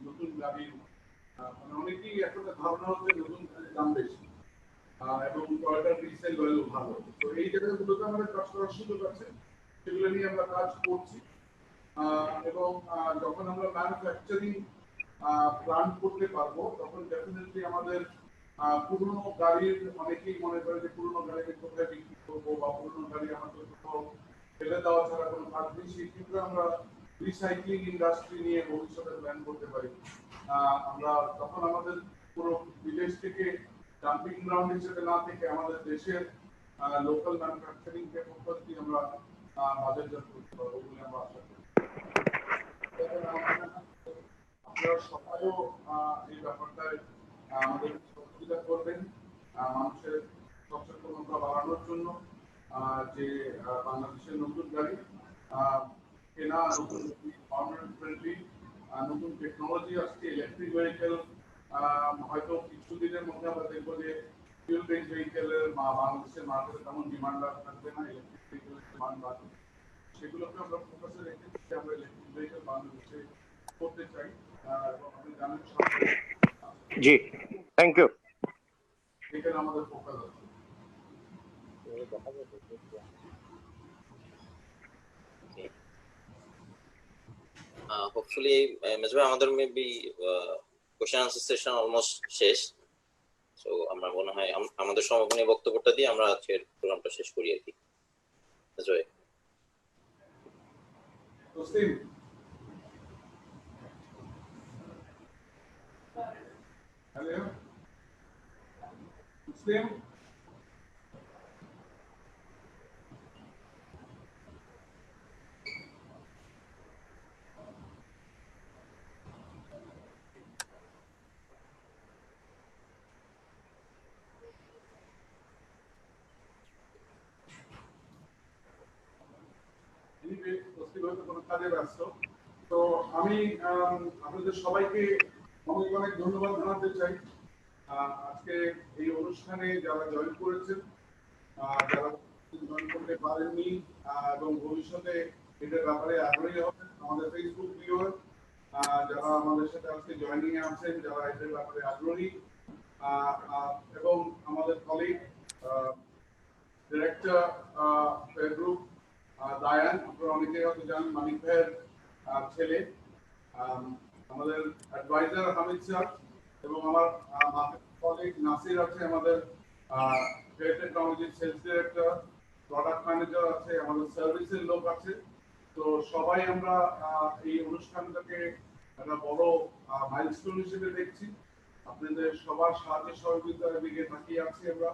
নতুন গাড়ি, মানে অনেকেই এখন ধারণা হচ্ছে নতুন গাড়ির দাম বেশি এবং টয়োটার রিসেল ভ্যালু ভালো। তো এই জায়গাগুলোতে আমাদের কাজ করার সুযোগ আছে, সেগুলো নিয়ে আমরা কাজ করছি। এবং যখন আমরা ম্যানুফ্যাকচারিং প্ল্যান করতে পারবো, তখন ডেফিনেটলি আমাদের পুরনো গাড়ির অনেকেই মনে করে যে পুরনো গাড়িকে কোথায় বিক্রি করবো বা পুরনো গাড়ি আমাদের কোথাও ফেলে দেওয়া ছাড়া কোনো কাজ নেই, সেই ক্ষেত্রে আমরা রিসাইক্লিং ইন্ডাস্ট্রি নিয়ে ভবিষ্যতে প্ল্যান করতে পারি। আমরা তখন আমাদের পুরো বিদেশ থেকে ডাম্পিং গ্রাউন্ড হিসেবে না থেকে আমাদের দেশের লোকাল ম্যানুফ্যাকচারিং কে ফোকাস দিয়ে আমরা বাজারজাত করতে পারবো বলে আমরা আশা করি। আপনারা সবাইও এই ব্যাপারটায় আমাদের সহযোগিতা করবেন মানুষের সচেতনতা বাড়ানোর জন্য, যে বাংলাদেশের নতুন গাড়ি কেনা, নতুন পার্মানেন্ট ফ্রেন্ডলি, নতুন টেকনোলজি আসছে, ইলেকট্রিক ভেহিকেল হয়তো কিছুদিনের মধ্যে আমরা দেখবো যে ফিউল বেস ভেহিকেলের বাংলাদেশের মার্কেটে তেমন ডিমান্ড থাকবে না, ইলেকট্রিক ভেহিকেলের ডিমান্ড বাড়বে। সেগুলোকে আমরা ফোকাসে রেখেছি, আমরা ইলেকট্রিক ভেহিকেল বাংলাদেশে করতে চাই। এবং আপনি জানেন জি, থ্যাংক ইউ। এখানে আমাদের ফোকাস আছে। Hopefully, Ms. Bhai, আমাদের maybe question answer session almost শেষ। সো আমরা মনে হয় আমাদের সমাপনী বক্তব্যটা দিয়ে আমরা আজকের প্রোগ্রামটা শেষ করি আর কি। Ms. Bhai. Hello? Muslim? কাজে ব্যস্ত। তো আমি আপনাদের সবাইকে অনেক অনেক ধন্যবাদ জানাতে চাই। আজকে এই অনুষ্ঠানে যারা জয়েন করেছেন, যারা জয়েন করতে পারেননি এবং ভবিষ্যতে এটার ব্যাপারে আগ্রহী হবেন, আমাদের ফেসবুক ভিউয়ার যারা আমাদের সাথে আজকে জয়েনিং এ আছেন, যারা এটার ব্যাপারে আগ্রহী, এবং আমাদের colleague director fair group Dayan, আপনারা অনেকেই হয়তো জানেন মানিক ভাইয়ের ছেলে, আমাদের অ্যাডভাইজার হামিদ স্যার, এবং আমার কলিগ নাসির আছে, আমাদের trade technology sales director, product manager আছে, আমাদের সার্ভিসের লোক আছে। তো সবাই আমরা এই অনুষ্ঠানটাকে একটা বড় মাইলস্টোন হিসেবে দেখছি। আপনাদের সবার সাহায্য সহযোগিতার দিকে তাকিয়ে আছি আমরা,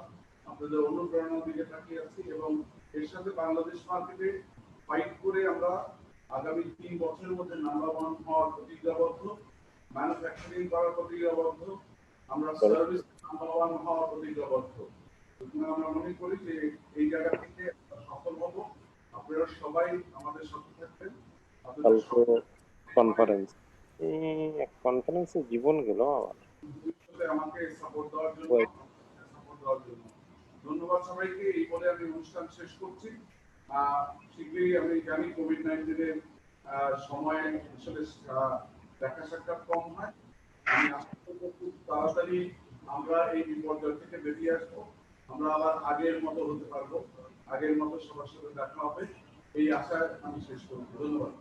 আপনাদের অনুপ্রেরণার দিকে তাকিয়ে আছি, এবং এর সাথে বাংলাদেশ মার্কেটে ফাইট করে আমরা আগামী 3 বছরের মধ্যে নাম্বার 1 হওয়ার প্রতিজ্ঞাবদ্ধ, ম্যানুফ্যাকচারিং করার প্রতিজ্ঞাবদ্ধ, আমরা সার্ভিস নাম্বার 1 হওয়ার প্রতিজ্ঞাবদ্ধ। আমরা মনে করি যে এই জায়গা থেকে সফল হব। আপনারা সবাই আমাদের সাথে থাকবেন। কনফারেন্সে জীবন গেল আমাকে সাপোর্ট দেওয়ার জন্য ধন্যবাদ সবাইকে। এই বলে আমি অনুষ্ঠান শেষ করছি। শীঘ্রই আমি জানি কোভিড-19 এর সময় আসলে দেখা সাক্ষাৎ কম হয়। আমি আশা করব খুব তাড়াতাড়ি আমরা এই বিপর্যয় থেকে বেরিয়ে আসবো, আমরা আবার আগের মতো হতে পারবো, আগের মতো সবার সাথে দেখা হবে, এই আশা আমি শেষ করব। ধন্যবাদ।